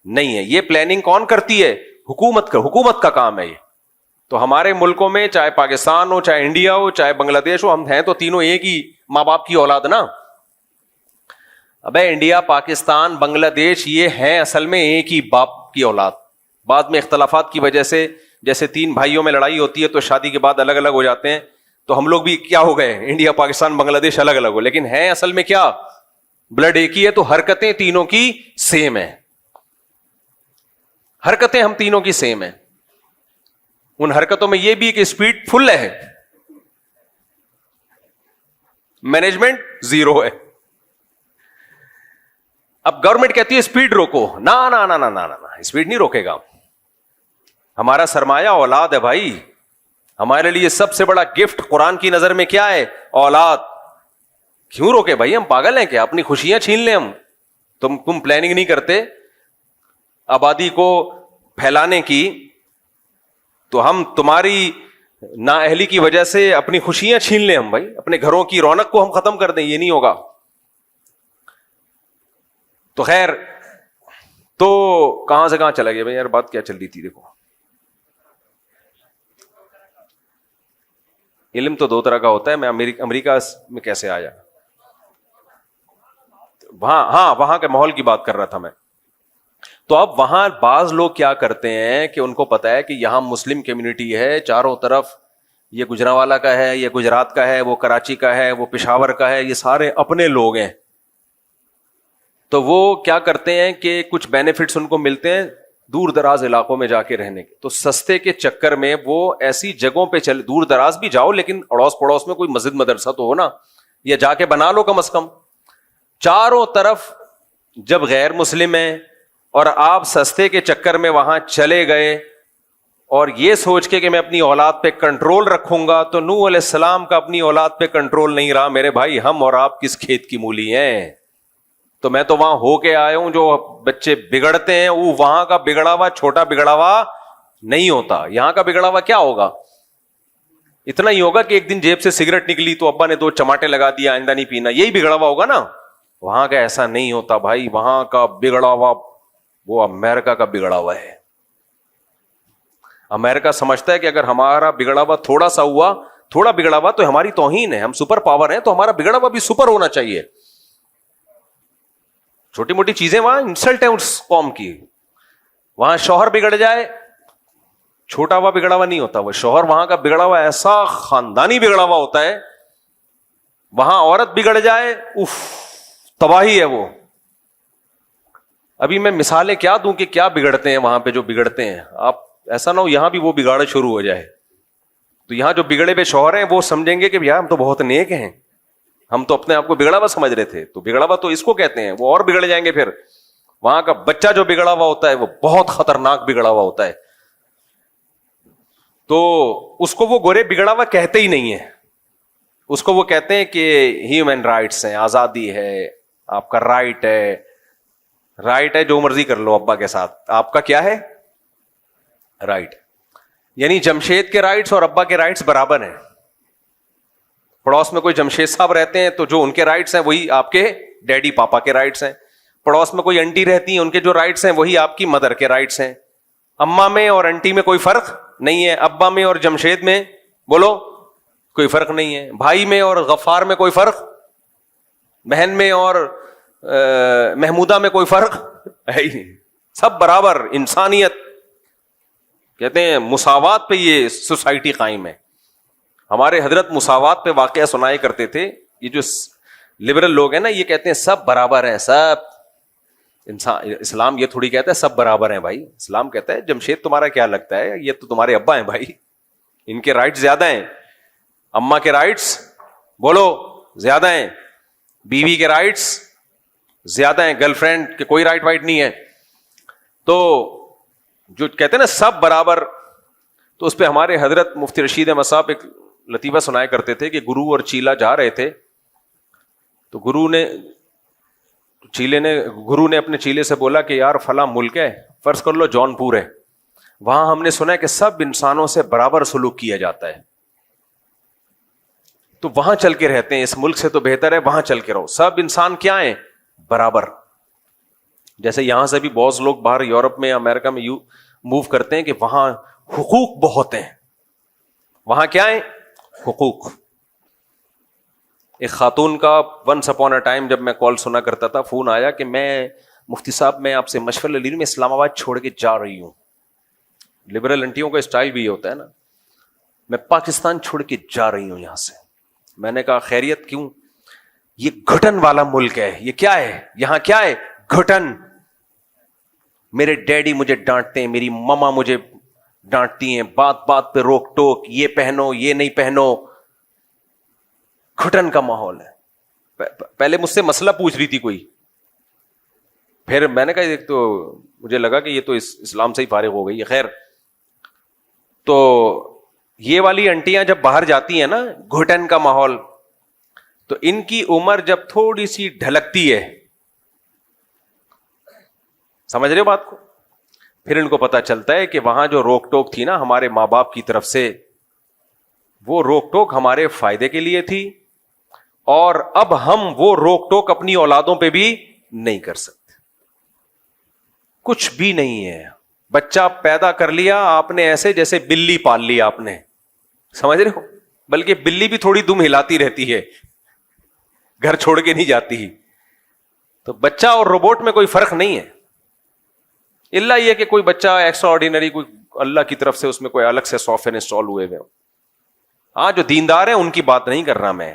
نہیں ہے. یہ پلاننگ کون کرتی ہے؟ حکومت کا کام ہے یہ. تو ہمارے ملکوں میں چاہے پاکستان ہو, چاہے انڈیا ہو, چاہے بنگلہ دیش ہو, ہم ہیں تو تینوں ایک ہی ماں باپ کی اولاد نا. ابے انڈیا, پاکستان, بنگلہ دیش یہ ہیں اصل میں ایک ہی باپ کی اولاد. بعد میں اختلافات کی وجہ سے, جیسے 3 بھائیوں میں لڑائی ہوتی ہے تو شادی کے بعد الگ الگ ہو جاتے ہیں, تو ہم لوگ بھی کیا ہو گئے, انڈیا پاکستان بنگلہ دیش الگ الگ ہو, لیکن ہیں اصل میں کیا, بلڈ ایک ہی ہے. تو حرکتیں تینوں کی سیم ہیں, حرکتیں ہم تینوں کی سیم ہیں. ان حرکتوں میں یہ بھی کہ اسپیڈ فل ہے, مینجمنٹ 0 ہے. اب گورنمنٹ کہتی ہے اسپیڈ روکو, نا اسپیڈ نہیں روکے گا. ہمارا سرمایہ اولاد ہے بھائی. ہمارے لیے سب سے بڑا گفٹ قرآن کی نظر میں کیا ہے؟ اولاد. کیوں روکے بھائی؟ ہم پاگل ہیں کیا؟ اپنی خوشیاں چھین لیں ہم؟ تم پلاننگ نہیں کرتے آبادی کو پھیلانے کی، تو ہم تمہاری نااہلی کی وجہ سے اپنی خوشیاں چھین لیں ہم بھائی، اپنے گھروں کی رونق کو ہم ختم کر دیں، یہ نہیں ہوگا. تو خیر، تو کہاں سے کہاں چلا گیا بھائی؟ یار بات کیا چل رہی تھی؟ دیکھو، علم تو دو طرح کا ہوتا ہے. میں امریکہ میں کیسے آیا؟ وہاں کے ماحول کی بات کر رہا تھا میں. تو اب وہاں بعض لوگ کیا کرتے ہیں کہ ان کو پتا ہے کہ یہاں مسلم کمیونٹی ہے چاروں طرف، یہ گجرانوالا کا ہے، یہ گجرات کا ہے، وہ کراچی کا ہے، وہ پشاور کا ہے، یہ سارے اپنے لوگ ہیں. تو وہ کیا کرتے ہیں کہ کچھ بینیفٹس ان کو ملتے ہیں دور دراز علاقوں میں جا کے رہنے کے، تو سستے کے چکر میں وہ ایسی جگہوں پہ چلے، دور دراز بھی جاؤ لیکن اڑوس پڑوس میں کوئی مسجد مدرسہ تو ہو نا، یا جا کے بنا لو کم از کم. چاروں طرف جب غیر مسلم ہیں اور آپ سستے کے چکر میں وہاں چلے گئے اور یہ سوچ کے کہ میں اپنی اولاد پہ کنٹرول رکھوں گا، تو نوح علیہ السلام کا اپنی اولاد پہ کنٹرول نہیں رہا. میرے بھائی، ہم اور آپ کس کھیت کی مولی ہیں؟ تو میں تو وہاں ہو کے آیا ہوں. جو بچے بگڑتے ہیں وہ وہاں کا بگڑا ہوا چھوٹا بگڑا ہوا نہیں ہوتا. یہاں کا بگڑا ہوا کیا ہوگا؟ اتنا ہی ہوگا کہ ایک دن جیب سے سگریٹ نکلی تو ابا نے 2 چماٹے لگا دیا، آئندہ نہیں پینا، یہی بگڑا ہوا ہوگا نا. وہاں کا ایسا نہیں ہوتا بھائی. وہاں کا بگڑا ہوا وہ امریکہ کا بگڑا ہوا ہے. امریکہ سمجھتا ہے کہ اگر ہمارا بگڑا ہوا تھوڑا سا ہوا، تھوڑا بگڑا ہوا تو ہماری توہین ہے، ہم سپر پاور ہیں، تو ہمارا بگڑا ہوا بھی سپر ہونا چاہیے. چھوٹی موٹی چیزیں وہاں انسلٹ ہے اس قوم کی. وہاں شوہر بگڑ جائے، چھوٹا ہوا بگڑا ہوا نہیں ہوتا. وہ شوہر وہاں کا بگڑا ہوا ایسا خاندانی بگڑا ہوا ہوتا ہے. وہاں عورت بگڑ جائے، اف، تباہی ہے وہ. ابھی میں مثالیں کیا دوں کہ کیا بگڑتے ہیں وہاں پہ جو بگڑتے ہیں. آپ ایسا نہ ہو یہاں بھی وہ بگاڑ شروع ہو جائے. تو یہاں جو بگڑے ہوئے شوہر ہیں وہ سمجھیں گے کہ یار ہم تو بہت نیک ہیں، ہم تو اپنے آپ کو بگڑا ہوا سمجھ رہے تھے. تو بگڑا ہوا تو اس کو کہتے ہیں، وہ اور بگڑ جائیں گے. پھر وہاں کا بچہ جو بگڑا ہوا ہوتا ہے وہ بہت خطرناک بگڑا ہوا ہوتا ہے. تو اس کو وہ گورے بگڑا ہوا کہتے ہی نہیں ہے. اس کو وہ کہتے ہیں کہ ہیومن رائٹس ہیں، آزادی ہے، آپ کا رائٹ ہے، رائٹ ہے جو مرضی کر لو ابا کے ساتھ. آپ کا کیا ہے؟ رائٹ. یعنی جمشید کے رائٹس اور ابا کے رائٹس برابر ہیں. پڑوس میں کوئی جمشید صاحب رہتے ہیں تو جو ان کے رائٹس ہیں وہی آپ کے ڈیڈی پاپا کے رائٹس ہیں. پڑوس میں کوئی انٹی رہتی ہیں، ان کے جو رائٹس ہیں وہی آپ کی مدر کے رائٹس ہیں. اماں میں اور انٹی میں کوئی فرق نہیں ہے. ابا میں اور جمشید میں بولو کوئی فرق نہیں ہے. بھائی میں اور غفار میں کوئی فرق، بہن میں اور محمودہ میں کوئی فرق ہے ہی نہیں. سب برابر. انسانیت کہتے ہیں مساوات پہ یہ سوسائٹی قائم ہے. ہمارے حضرت مساوات پہ واقعہ سنائے کرتے تھے. یہ جو لبرل لوگ ہیں نا یہ کہتے ہیں سب برابر ہیں، سب انسان. اسلام یہ تھوڑی کہتا ہے سب برابر ہیں بھائی. اسلام کہتا ہے جمشید تمہارا کیا لگتا ہے، یہ تو تمہارے ابا ہیں بھائی، ان کے رائٹس زیادہ ہیں. اماں کے رائٹس بولو زیادہ ہیں، بیوی کے رائٹس زیادہ ہیں، گرل فرینڈ کے کوئی رائٹ وائٹ نہیں ہے. تو جو کہتے ہیں نا سب برابر، تو اس پہ ہمارے حضرت مفتی رشید احمد صاحب ایک لطیفہ سنایا کرتے تھے کہ گرو اور چیلا جا رہے تھے. تو گرو نے اپنے چیلے سے بولا کہ یار فلاں ملک ہے، فرض کر لو جون پور ہے، وہاں ہم نے سنا ہے کہ سب انسانوں سے برابر سلوک کیا جاتا ہے، تو وہاں چل کے رہتے ہیں. اس ملک سے تو بہتر ہے وہاں چل کے رہو. سب انسان کیا ہیں؟ برابر. جیسے یہاں سے بھی بہت لوگ باہر یورپ میں امریکہ میں موو کرتے ہیں کہ وہاں حقوق بہت ہیں. وہاں کیا ہے؟ حقوق. ایک خاتون کا ونس اپون اے ٹائم جب میں کال سنا کرتا تھا، فون آیا کہ میں مفتی صاحب میں آپ سے مشورہ لے رہی ہوں، میں اسلام آباد چھوڑ کے جا رہی ہوں. لبرل انٹیوں کا اسٹائل بھی یہ ہوتا ہے نا، میں پاکستان چھوڑ کے جا رہی ہوں یہاں سے. میں نے کہا خیریت کیوں؟ یہ گھٹن والا ملک ہے. یہ کیا ہے؟ یہاں کیا ہے؟ گھٹن. میرے ڈیڈی مجھے ڈانٹتے ہیں، میری ماما مجھے ڈانٹتی ہیں، بات بات پہ روک ٹوک، یہ پہنو یہ نہیں پہنو. گھٹن کا ماحول ہے. پہلے مجھ سے مسئلہ پوچھ رہی تھی کوئی، پھر میں نے کہا ایک تو مجھے لگا کہ یہ تو اسلام سے ہی فارغ ہو گئی ہے. خیر، تو یہ والی انٹیاں جب باہر جاتی ہیں نا، گھٹن کا ماحول، تو ان کی عمر جب تھوڑی سی ڈھلکتی ہے، سمجھ رہے ہو بات کو، پھر ان کو پتا چلتا ہے کہ وہاں جو روک ٹوک تھی نا ہمارے ماں باپ کی طرف سے، وہ روک ٹوک ہمارے فائدے کے لیے تھی، اور اب ہم وہ روک ٹوک اپنی اولادوں پہ بھی نہیں کر سکتے. کچھ بھی نہیں ہے. بچہ پیدا کر لیا آپ نے ایسے جیسے بلی پال لیا آپ نے، سمجھ رہے ہو، بلکہ بلی بھی تھوڑی دم ہلاتی رہتی ہے، گھر چھوڑ کے نہیں جاتی. تو بچہ اور روبوٹ میں کوئی فرق نہیں ہے، الا یہ کہ کوئی بچہ ایکسٹرا آرڈینری، کوئی اللہ کی طرف سے اس میں کوئی الگ سے سافٹ ویئر انسٹال ہوئے ہوئے. ہاں جو دیندار ہیں ان کی بات نہیں کر رہا میں.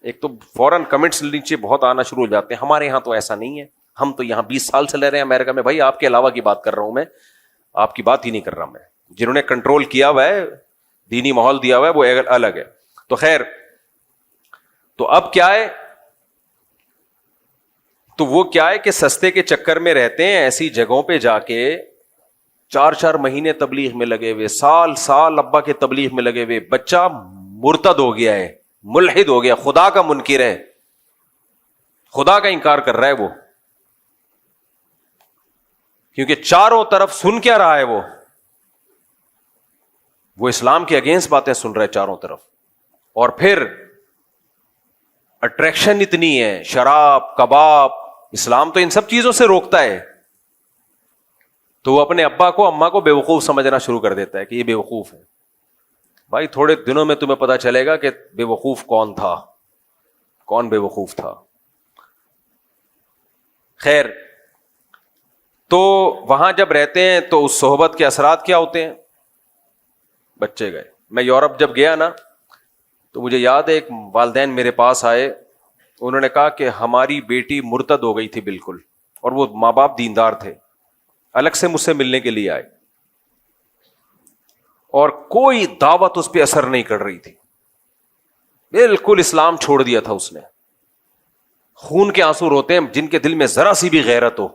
ایک تو فوراً کمنٹس نیچے بہت آنا شروع ہو جاتے ہیں، ہمارے یہاں تو ایسا نہیں ہے، ہم تو یہاں 20 سال سے رہ رہے ہیں امریکہ میں. بھائی آپ کے علاوہ کی بات کر رہا ہوں میں، آپ کی بات ہی نہیں کر رہا میں. جنہوں نے کنٹرول کیا ہوا ہے، دینی ماحول دیا ہوا ہے، وہ الگ ہے. تو خیر، تو اب کیا ہے، تو وہ کیا ہے کہ سستے کے چکر میں رہتے ہیں، ایسی جگہوں پہ جا کے 4 مہینے تبلیغ میں لگے ہوئے، سال ابا کے تبلیغ میں لگے ہوئے. بچہ مرتد ہو گیا ہے، ملحد ہو گیا، خدا کا منکر ہے، خدا کا انکار کر رہا ہے وہ، کیونکہ چاروں طرف سن کیا رہا ہے، وہ اسلام کے اگینسٹ باتیں سن رہا ہے چاروں طرف. اور پھر اٹریکشن اتنی ہے، شراب، کباب، اسلام تو ان سب چیزوں سے روکتا ہے. تو وہ اپنے ابا کو اماں کو بیوقوف سمجھنا شروع کر دیتا ہے کہ یہ بیوقوف ہے. بھائی تھوڑے دنوں میں تمہیں پتا چلے گا کہ بیوقوف کون تھا، کون بیوقوف تھا. خیر، تو وہاں جب رہتے ہیں تو اس صحبت کے اثرات کیا ہوتے ہیں. بچے گئے، میں یورپ جب گیا نا تو مجھے یاد ہے ایک والدین میرے پاس آئے، انہوں نے کہا کہ ہماری بیٹی مرتد ہو گئی تھی بالکل، اور وہ ماں باپ دیندار تھے، الگ سے مجھ سے ملنے کے لیے آئے، اور کوئی دعوت اس پہ اثر نہیں کر رہی تھی، بالکل اسلام چھوڑ دیا تھا اس نے. خون کے آنسو روتے ہیں جن کے دل میں ذرا سی بھی غیرت ہو.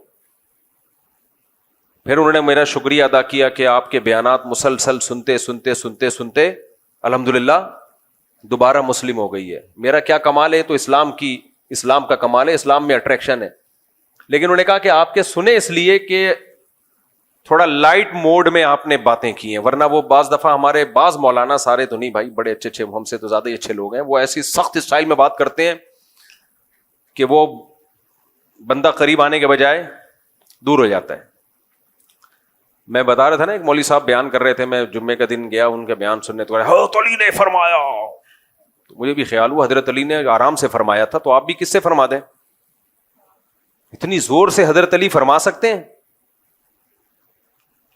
پھر انہوں نے میرا شکریہ ادا کیا کہ آپ کے بیانات مسلسل سنتے سنتے سنتے سنتے الحمدللہ دوبارہ مسلم ہو گئی ہے. میرا کیا کمال ہے، تو اسلام کا کمال ہے، اسلام میں اٹریکشن ہے. لیکن انہوں نے کہا کہ آپ کے سنے اس لیے کہ تھوڑا لائٹ موڈ میں آپ نے باتیں کی ہیں، ورنہ وہ بعض دفعہ ہمارے بعض مولانا، سارے تو نہیں بھائی، بڑے اچھے ہم سے تو زیادہ ہی اچھے لوگ ہیں، وہ ایسی سخت اسٹائل میں بات کرتے ہیں کہ وہ بندہ قریب آنے کے بجائے دور ہو جاتا ہے. میں بتا رہا تھا نا، ایک مولوی صاحب بیان کر رہے تھے، میں جمعے کا دن گیا ان کا بیان سننے، تو حضرت علی نے فرمایا. تو مجھے بھی خیال ہوا حضرت علی نے آرام سے فرمایا تھا، تو آپ بھی کس سے فرما دیں، اتنی زور سے حضرت علی فرما سکتے ہیں؟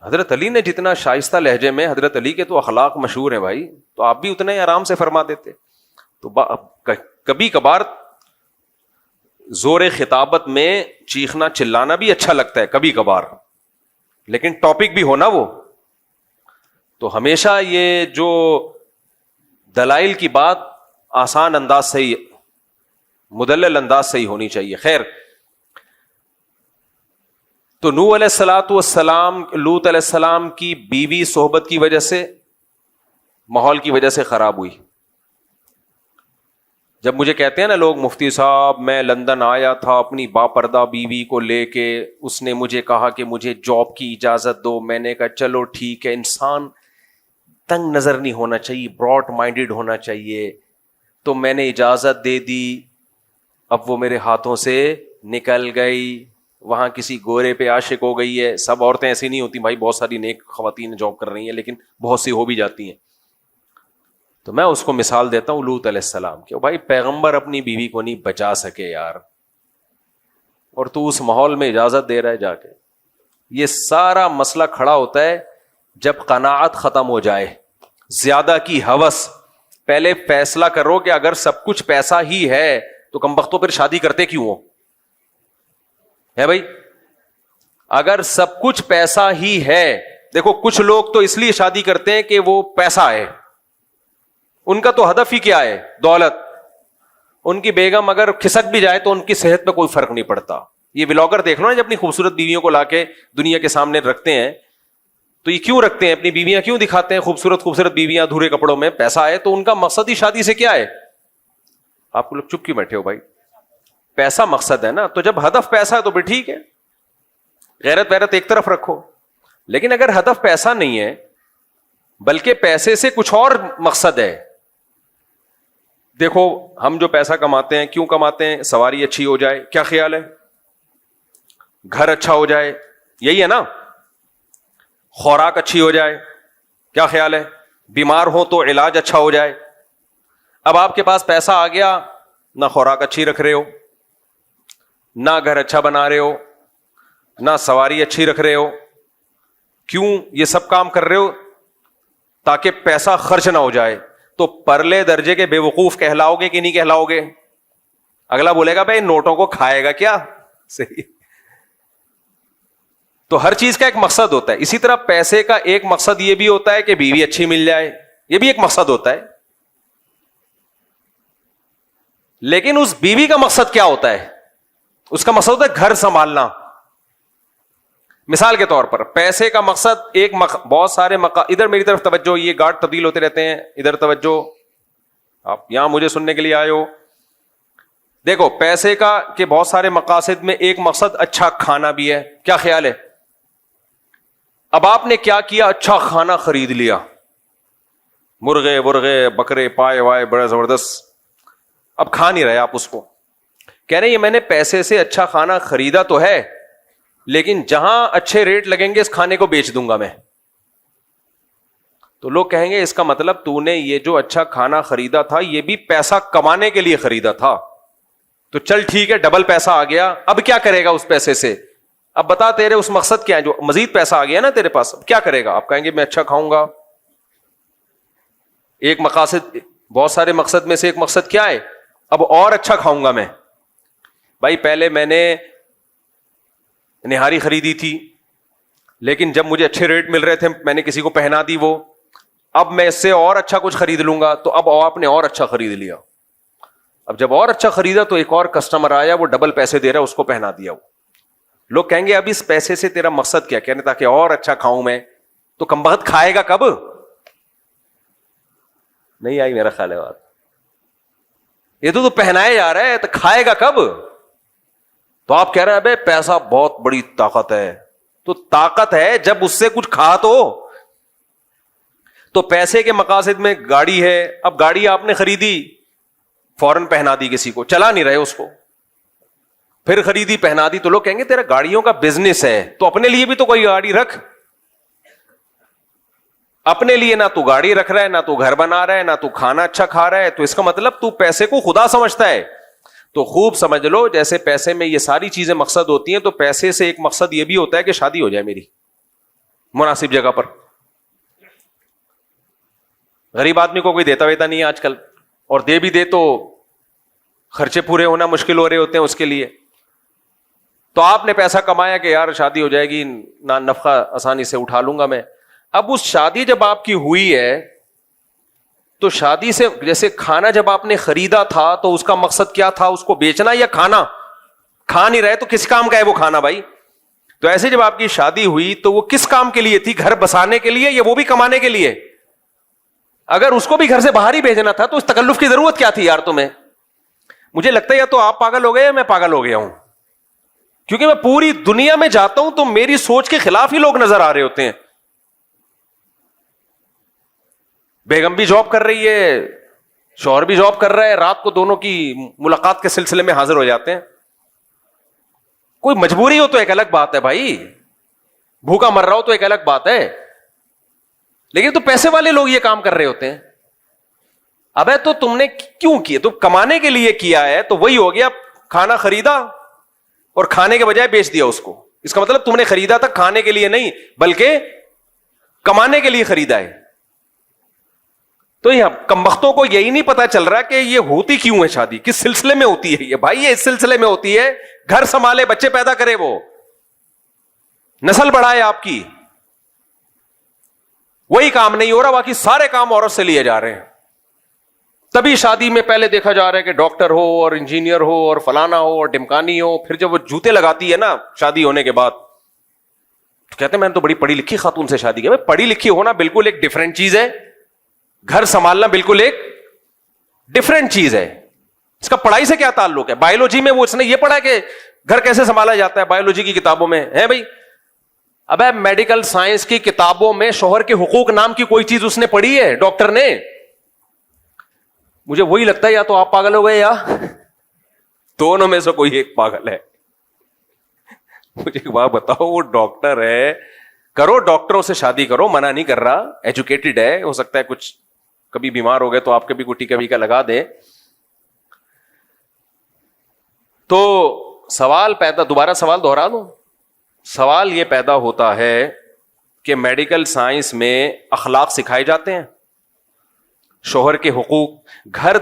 حضرت علی نے جتنا شائستہ لہجے میں، حضرت علی کے تو اخلاق مشہور ہیں بھائی، تو آپ بھی اتنے آرام سے فرما دیتے. تو کبھی کبھار زور خطابت میں چیخنا چلانا بھی اچھا لگتا ہے کبھی کبھار، لیکن ٹاپک بھی ہونا وہ. تو ہمیشہ یہ جو دلائل کی بات آسان انداز سے ہی، مدلل انداز سے ہی ہونی چاہیے. خیر، تو نوح علیہ الصلوۃ والسلام، لوط علیہ السلام کی بیوی صحبت کی وجہ سے، ماحول کی وجہ سے خراب ہوئی. جب مجھے کہتے ہیں نا لوگ، مفتی صاحب میں لندن آیا تھا اپنی باپردہ بیوی کو لے کے، اس نے مجھے کہا کہ مجھے جاب کی اجازت دو. میں نے کہا چلو ٹھیک ہے. انسان تنگ نظر نہیں ہونا چاہیے، براڈ مائنڈیڈ ہونا چاہیے. تو میں نے اجازت دے دی. اب وہ میرے ہاتھوں سے نکل گئی، وہاں کسی گورے پہ عاشق ہو گئی ہے. سب عورتیں ایسی نہیں ہوتی بھائی، بہت ساری نیک خواتین جاب کر رہی ہیں، لیکن بہت سی ہو بھی جاتی ہیں. تو میں اس کو مثال دیتا ہوں لوط علیہ السلام کہ بھائی پیغمبر اپنی بیوی کو نہیں بچا سکے یار، اور تو اس ماحول میں اجازت دے رہا ہے جا کے. یہ سارا مسئلہ کھڑا ہوتا ہے جب قناعت ختم ہو جائے، زیادہ کی ہوس. پہلے فیصلہ کرو کہ اگر سب کچھ پیسہ ہی ہے تو کمبختوں پھر شادی کرتے کیوں ہو؟ ہے بھائی، اگر سب کچھ پیسہ ہی ہے، دیکھو کچھ لوگ تو اس لیے شادی کرتے ہیں کہ وہ پیسہ ہے، ان کا تو ہدف ہی کیا ہے؟ دولت. ان کی بیگم اگر کھسک بھی جائے تو ان کی صحت پہ کوئی فرق نہیں پڑتا. یہ ولاگر دیکھ لو نا، جب اپنی خوبصورت بیویوں کو لا کے دنیا کے سامنے رکھتے ہیں تو یہ کیوں رکھتے ہیں؟ اپنی بیویاں کیوں دکھاتے ہیں خوبصورت خوبصورت بیویاں ادھورے کپڑوں میں؟ پیسہ ہے تو ان کا مقصد ہی شادی سے کیا ہے؟ آپ کو لوگ چپ کیوں بیٹھے ہو بھائی؟ پیسہ مقصد ہے نا، تو جب ہدف پیسہ ہے تو پھر ٹھیک ہے، غیرت ویرت ایک طرف رکھو. لیکن اگر ہدف پیسہ نہیں ہے بلکہ پیسے سے کچھ اور مقصد ہے، دیکھو ہم جو پیسہ کماتے ہیں کیوں کماتے ہیں؟ سواری اچھی ہو جائے، کیا خیال ہے؟ گھر اچھا ہو جائے، یہی ہے نا؟ خوراک اچھی ہو جائے، کیا خیال ہے؟ بیمار ہو تو علاج اچھا ہو جائے. اب آپ کے پاس پیسہ آ گیا، نہ خوراک اچھی رکھ رہے ہو، نہ گھر اچھا بنا رہے ہو، نہ سواری اچھی رکھ رہے ہو. کیوں یہ سب کام کر رہے ہو؟ تاکہ پیسہ خرچ نہ ہو جائے. تو پرلے درجے کے بے وقوف کہلاؤ گے کہ نہیں کہلاؤ گے؟ اگلا بولے گا بھائی نوٹوں کو کھائے گا کیا؟ صحیح. تو ہر چیز کا ایک مقصد ہوتا ہے. اسی طرح پیسے کا ایک مقصد یہ بھی ہوتا ہے کہ بیوی اچھی مل جائے، یہ بھی ایک مقصد ہوتا ہے. لیکن اس بیوی کا مقصد کیا ہوتا ہے؟ اس کا مقصد ہوتا ہے گھر سنبھالنا. مثال کے طور پر پیسے کا مقصد ایک بہت سارے ادھر میری طرف توجہ، یہ گارڈ تبدیل ہوتے رہتے ہیں، ادھر توجہ، آپ یہاں مجھے سننے کے لیے آئے ہو. دیکھو پیسے کا کہ بہت سارے مقاصد میں ایک مقصد اچھا کھانا بھی ہے، کیا خیال ہے؟ اب آپ نے کیا کیا؟ اچھا کھانا خرید لیا، مرغے ورغے بکرے پائے وائے بڑا زبردست. اب کھا نہیں رہے آپ اس کو، کہہ رہے ہیں یہ میں نے پیسے سے اچھا کھانا خریدا تو ہے لیکن جہاں اچھے ریٹ لگیں گے اس کھانے کو بیچ دوں گا میں. تو لوگ کہیں گے اس کا مطلب تو نے یہ جو اچھا کھانا خریدا تھا یہ بھی پیسہ کمانے کے لیے خریدا تھا. تو چل ٹھیک ہے ڈبل پیسہ آ گیا، اب کیا کرے گا اس پیسے سے؟ اب بتا تیرے اس مقصد کیا ہے؟ جو مزید پیسہ آ گیا نا تیرے پاس، اب کیا کرے گا؟ آپ کہیں گے میں اچھا کھاؤں گا. ایک مقاصد، بہت سارے مقصد میں سے ایک مقصد کیا ہے؟ اب اور اچھا کھاؤں گا میں. بھائی پہلے میں نے نہاری خریدی تھی لیکن جب مجھے اچھے ریٹ مل رہے تھے میں نے کسی کو پہنا دی وہ، اب میں اس سے اور اچھا کچھ خرید لوں گا. تو اب آپ نے اور اچھا خرید لیا. اب جب اور اچھا خریدا تو ایک اور کسٹمر آیا، وہ ڈبل پیسے دے رہا ہے، اس کو پہنا دیا. وہ لوگ کہیں گے اب اس پیسے سے تیرا مقصد کیا؟ کہنے تاکہ اور اچھا کھاؤں میں. تو کمبخت کھائے گا کب؟ نہیں آئی میرا خیال ہے بات. یہ تو پہنائے جا رہا ہے تو کھائے گا کب؟ تو آپ کہہ رہے ہیں بھائی پیسہ بہت بڑی طاقت ہے. تو طاقت ہے جب اس سے کچھ کھا تو پیسے کے مقاصد میں گاڑی ہے، اب گاڑی آپ نے خریدی فوراً پہنا دی کسی کو، چلا نہیں رہے اس کو، پھر خریدی پہنا دی. تو لوگ کہیں گے تیرا گاڑیوں کا بزنس ہے تو اپنے لیے بھی تو کوئی گاڑی رکھ. اپنے لیے نہ تو گاڑی رکھ رہا ہے، نہ تو گھر بنا رہا ہے، نہ تو کھانا اچھا کھا رہا ہے، تو اس کا مطلب تو پیسے کو خدا سمجھتا ہے. تو خوب سمجھ لو جیسے پیسے میں یہ ساری چیزیں مقصد ہوتی ہیں تو پیسے سے ایک مقصد یہ بھی ہوتا ہے کہ شادی ہو جائے میری مناسب جگہ پر. غریب آدمی کو کوئی دیتا ویتا نہیں ہے آج کل، اور دے بھی دے تو خرچے پورے ہونا مشکل ہو رہے ہوتے ہیں اس کے لیے. تو آپ نے پیسہ کمایا کہ یار شادی ہو جائے گی، نفقہ آسانی سے اٹھا لوں گا میں. اب اس شادی جب آپ کی ہوئی ہے تو شادی سے جیسے کھانا جب آپ نے خریدا تھا تو اس کا مقصد کیا تھا؟ اس کو بیچنا یا کھانا؟ کھا نہیں رہے تو کس کام کا ہے وہ کھانا بھائی؟ تو ایسے جب آپ کی شادی ہوئی تو وہ کس کام کے لیے تھی؟ گھر بسانے کے لیے یا وہ بھی کمانے کے لیے؟ اگر اس کو بھی گھر سے باہر ہی بھیجنا تھا تو اس تکلف کی ضرورت کیا تھی یار تمہیں؟ مجھے لگتا ہے یا تو آپ پاگل ہو گئے یا میں پاگل ہو گیا ہوں، کیونکہ میں پوری دنیا میں جاتا ہوں تو میری سوچ کے خلاف ہی لوگ نظر آ رہے ہوتے ہیں. بیگم بھی جاب کر رہی ہے، شوہر بھی جاب کر رہا ہے، رات کو دونوں کی ملاقات کے سلسلے میں حاضر ہو جاتے ہیں. کوئی مجبوری ہو تو ایک الگ بات ہے بھائی، بھوکا مر رہا ہو تو ایک الگ بات ہے، لیکن تو پیسے والے لوگ یہ کام کر رہے ہوتے ہیں. ابے تو تم نے کیوں کیا؟ تو کمانے کے لیے کیا ہے تو وہی ہو گیا، کھانا خریدا اور کھانے کے بجائے بیچ دیا اس کو. اس کا مطلب تم نے خریدا تھا کھانے کے لیے نہیں بلکہ کمانے کے لیے خریدا ہے. تو یہ کمبختوں کو یہی نہیں پتا چل رہا کہ یہ ہوتی کیوں ہے شادی، کس سلسلے میں ہوتی ہے یہ. بھائی یہ اس سلسلے میں ہوتی ہے گھر سنبھالے، بچے پیدا کرے، وہ نسل بڑھائے آپ کی. وہی کام نہیں ہو رہا، باقی سارے کام عورت سے لیے جا رہے ہیں. تبھی شادی میں پہلے دیکھا جا رہا ہے کہ ڈاکٹر ہو اور انجینئر ہو اور فلانا ہو اور ڈمکانی ہو، پھر جب وہ جوتے لگاتی ہے نا شادی ہونے کے بعد کہتے ہیں میں نے تو بڑی پڑھی لکھی خاتون سے شادی کی. پڑھی لکھی ہونا بالکل ایک ڈفرینٹ چیز ہے, گھر سنبھالنا بالکل ایک ڈفرینٹ چیز ہے. اس کا پڑھائی سے کیا تعلق ہے؟ بایولوجی میں وہ اس نے یہ پڑھا کہ گھر کیسے سنبھالا جاتا ہے, بایولوجی کی کتابوں میں ہے بھائی. اب میڈیکل سائنس کی کتابوں میں شوہر کے حقوق نام کی کوئی چیز اس نے پڑھی ہے ڈاکٹر نے؟ مجھے وہی لگتا ہے یا تو آپ پاگل ہو گئے یا دونوں میں سے کوئی ایک پاگل ہے. مجھے ایک بات بتاؤ, وہ ڈاکٹر ہے, کرو ڈاکٹروں سے شادی کرو, منع نہیں کر رہا, ایجوکیٹڈ ہے, ہو سکتا ہے کچھ کبھی بیمار ہو گئے تو آپ کے بھی گٹی کبھی کا لگا دے. تو سوال پیدا, دوبارہ سوال دوہرا دوں, سوال یہ پیدا ہوتا ہے کہ میڈیکل سائنس میں اخلاق سکھائے جاتے ہیں, شوہر کے حقوق. گھر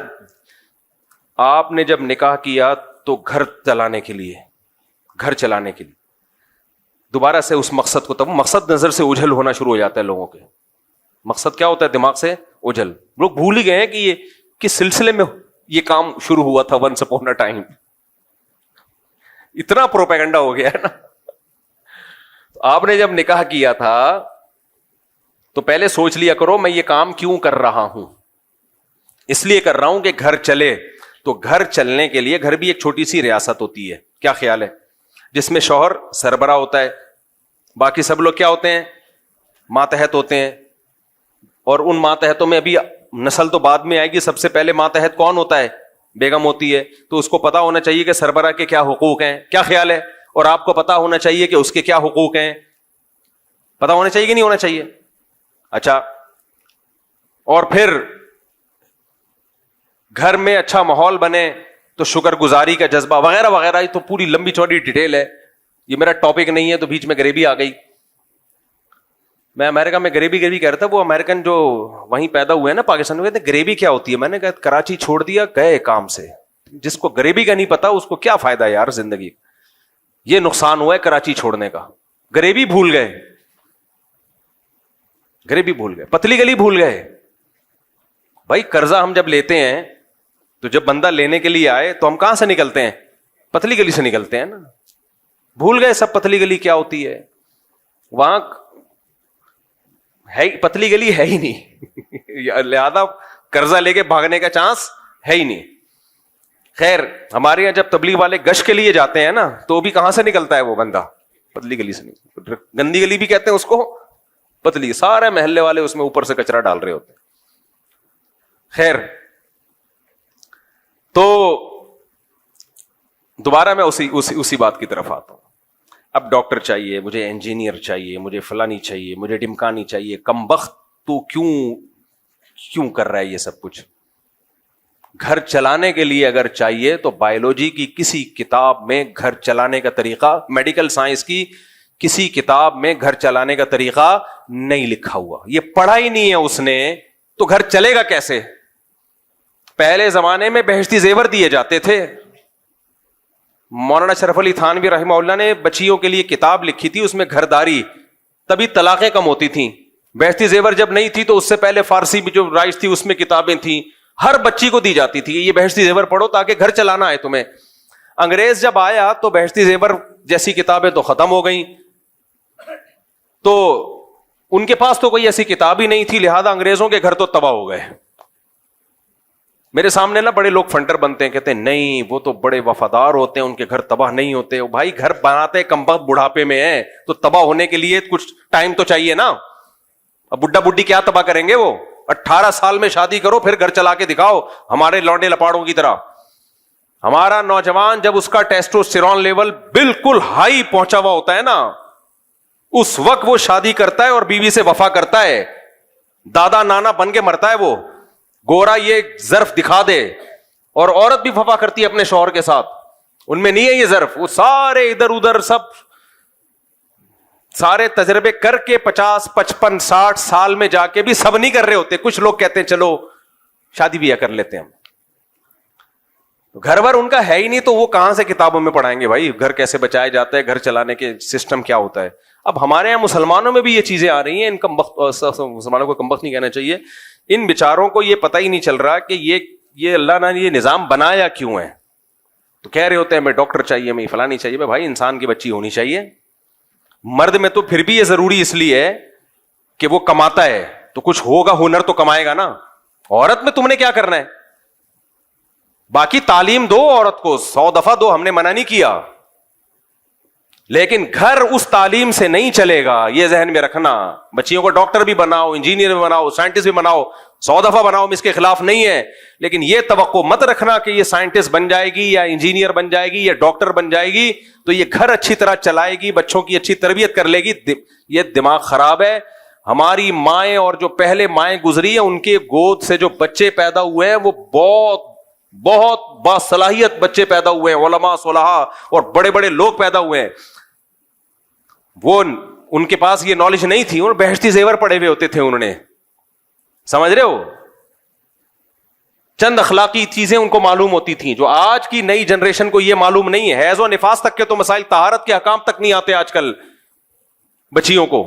آپ نے جب نکاح کیا تو گھر چلانے کے لیے, گھر چلانے کے لیے دوبارہ سے اس مقصد کو, تب مقصد نظر سے اوجھل ہونا شروع ہو جاتا ہے لوگوں کے. مقصد کیا ہوتا ہے؟ دماغ سے اوجھل. لوگ بھول ہی گئے ہیں کہ یہ کس سلسلے میں یہ کام شروع ہوا تھا. ونس اپون اے ٹائم اتنا پروپیگنڈا ہو گیا ہے نا. آپ نے جب نکاح کیا تھا تو پہلے سوچ لیا کرو میں یہ کام کیوں کر رہا ہوں. اس لیے کر رہا ہوں کہ گھر چلے. تو گھر چلنے کے لیے, گھر بھی ایک چھوٹی سی ریاست ہوتی ہے, کیا خیال ہے, جس میں شوہر سربراہ ہوتا ہے, باقی سب لوگ کیا ہوتے ہیں؟ ماتحت ہوتے ہیں. اور ان ماتحتوں میں ابھی نسل تو بعد میں آئے گی, سب سے پہلے ماتحت کون ہوتا ہے؟ بیگم ہوتی ہے. تو اس کو پتا ہونا چاہیے کہ سربراہ کے کیا حقوق ہیں, کیا خیال ہے؟ اور آپ کو پتا ہونا چاہیے کہ اس کے کیا حقوق ہیں, پتا ہونا چاہیے کہ نہیں ہونا چاہیے؟ اچھا, اور پھر گھر میں اچھا ماحول بنے تو شکر گزاری کا جذبہ وغیرہ وغیرہ. یہ تو پوری لمبی چوڑی ڈیٹیل ہے, یہ میرا ٹاپک نہیں ہے. تو بیچ میں غریبی آ گئی. میں امریکہ میں غریبی کہہ رہا تھا, وہ امریکن جو وہیں پیدا ہوئے ہیں نا پاکستان میں, کہتے ہیں غریبی کیا ہوتی ہے. میں نے کہا کراچی چھوڑ دیا, گئے کام سے. جس کو غریبی کا نہیں پتا اس کو کیا فائدہ ہے یار زندگی. یہ نقصان ہوا ہے کراچی چھوڑنے کا. غریبی بھول گئے, غریبی بھول گئے, پتلی گلی بھول گئے. بھائی قرضہ ہم جب لیتے ہیں تو جب بندہ لینے کے لیے آئے تو ہم کہاں سے نکلتے ہیں؟ پتلی گلی سے نکلتے ہیں نا. بھول گئے سب پتلی گلی کیا ہوتی ہے. وہاں ہے پتلی گلی ہے ہی نہیں لہذا قرضہ لے کے بھاگنے کا چانس ہے ہی نہیں. خیر, ہمارے یہاں جب تبلیغ والے گشت کے لیے جاتے ہیں نا تو بھی کہاں سے نکلتا ہے وہ بندہ؟ پتلی گلی سے نہیں. گندی گلی بھی کہتے ہیں اس کو, پتلی. سارے محلے والے اس میں اوپر سے کچرا ڈال رہے ہوتے ہیں. خیر, تو دوبارہ میں اسی بات کی طرف آتا ہوں. اب ڈاکٹر چاہیے, مجھے انجینئر چاہیے, مجھے فلانی چاہیے, مجھے ڈمکانی چاہیے. کمبخت تو کیوں کر رہا ہے یہ سب کچھ؟ گھر چلانے کے لیے اگر چاہیے تو بایولوجی کی کسی کتاب میں گھر چلانے کا طریقہ, میڈیکل سائنس کی کسی کتاب میں گھر چلانے کا طریقہ نہیں لکھا ہوا. یہ پڑھا ہی نہیں ہے اس نے, تو گھر چلے گا کیسے؟ پہلے زمانے میں بہشتی زیور دیے جاتے تھے. مولانا شرف علی تھانوی رحمہ اللہ نے بچیوں کے لیے کتاب لکھی تھی, اس میں گھرداری, تبھی طلاقیں کم ہوتی تھیں. بہشتی زیور جب نہیں تھی تو اس سے پہلے فارسی بھی جو رائج تھی اس میں کتابیں تھیں, ہر بچی کو دی جاتی تھی یہ بہشتی زیور پڑھو تاکہ گھر چلانا آئے تمہیں. انگریز جب آیا تو بہشتی زیور جیسی کتابیں تو ختم ہو گئیں, تو ان کے پاس تو کوئی ایسی کتاب ہی نہیں تھی, لہذا انگریزوں کے گھر تو تباہ ہو گئے. میرے سامنے نا بڑے لوگ فنڈر بنتے ہیں, کہتے ہیں نہیں وہ تو بڑے وفادار ہوتے ہیں, ان کے گھر تباہ نہیں ہوتے. بھائی گھر بناتے کم وقت بڑھاپے میں ہیں, تو تباہ ہونے کے لیے کچھ ٹائم تو چاہیے نا. اب بڈھا بڈھی کیا تباہ کریں گے؟ وہ 18 سال میں شادی کرو پھر گھر چلا کے دکھاؤ ہمارے لونڈے لپاڑوں کی طرح. ہمارا نوجوان جب اس کا ٹیسٹوسٹیرون لیول بالکل ہائی پہنچا ہوا ہوتا ہے نا, اس وقت وہ شادی کرتا ہے اور بیوی سے وفا کرتا ہے. دادا نانا بن کے مرتا ہے وہ, گورا یہ ظرف دکھا دے. اور عورت بھی وفا کرتی ہے اپنے شوہر کے ساتھ, ان میں نہیں ہے یہ ظرف. وہ سارے ادھر ادھر سب سارے تجربے کر کے 50 55 60 سال میں جا کے بھی سب نہیں کر رہے ہوتے. کچھ لوگ کہتے ہیں چلو شادی بھی کر لیتے ہیں ہم. گھر بھر ان کا ہے ہی نہیں, تو وہ کہاں سے کتابوں میں پڑھائیں گے بھائی گھر کیسے بچایا جاتا ہے, گھر چلانے کے سسٹم کیا ہوتا ہے. اب ہمارے یہاں مسلمانوں میں بھی یہ چیزیں آ رہی ہیں. ان مسلمانوں کو کمبخت نہیں کہنا چاہیے. ان بیچاروں کو یہ پتہ ہی نہیں چل رہا کہ یہ اللہ نے یہ نظام بنایا کیوں ہے. تو کہہ رہے ہوتے ہیں ہمیں ڈاکٹر چاہیے, ہمیں فلانی چاہیے. بھائی انسان کی بچی ہونی چاہیے, مرد میں تو پھر بھی یہ ضروری اس لیے ہے کہ وہ کماتا ہے تو کچھ ہوگا, ہنر تو کمائے گا نا. عورت میں تم نے کیا کرنا ہے؟ باقی تعلیم دو عورت کو, 100 دفعہ دو, ہم نے منع نہیں کیا, لیکن گھر اس تعلیم سے نہیں چلے گا, یہ ذہن میں رکھنا. بچیوں کو ڈاکٹر بھی بناؤ, انجینئر بھی بناؤ, سائنٹسٹ بھی بناؤ, 100 دفعہ بناؤ, ہم اس کے خلاف نہیں ہے, لیکن یہ توقع مت رکھنا کہ یہ سائنٹسٹ بن جائے گی یا انجینئر بن جائے گی یا ڈاکٹر بن جائے گی تو یہ گھر اچھی طرح چلائے گی, بچوں کی اچھی تربیت کر لے گی. یہ دماغ خراب ہے. ہماری مائیں اور جو پہلے مائیں گزری ہیں ان کے گود سے جو بچے پیدا ہوئے ہیں وہ بہت بہت باصلاحیت بچے پیدا ہوئے ہیں, علماء صلحاء اور بڑے بڑے لوگ پیدا ہوئے ہیں. وہ ان کے پاس یہ نالج نہیں تھی, انہوں نے بہشتی زیور پڑے ہوئے ہوتے تھے, انہوں نے, سمجھ رہے ہو, چند اخلاقی چیزیں ان کو معلوم ہوتی تھیں جو آج کی نئی جنریشن کو یہ معلوم نہیں ہے. حیض و نفاس تک کے تو مسائل, طہارت کے احکام تک نہیں آتے آج کل بچیوں کو.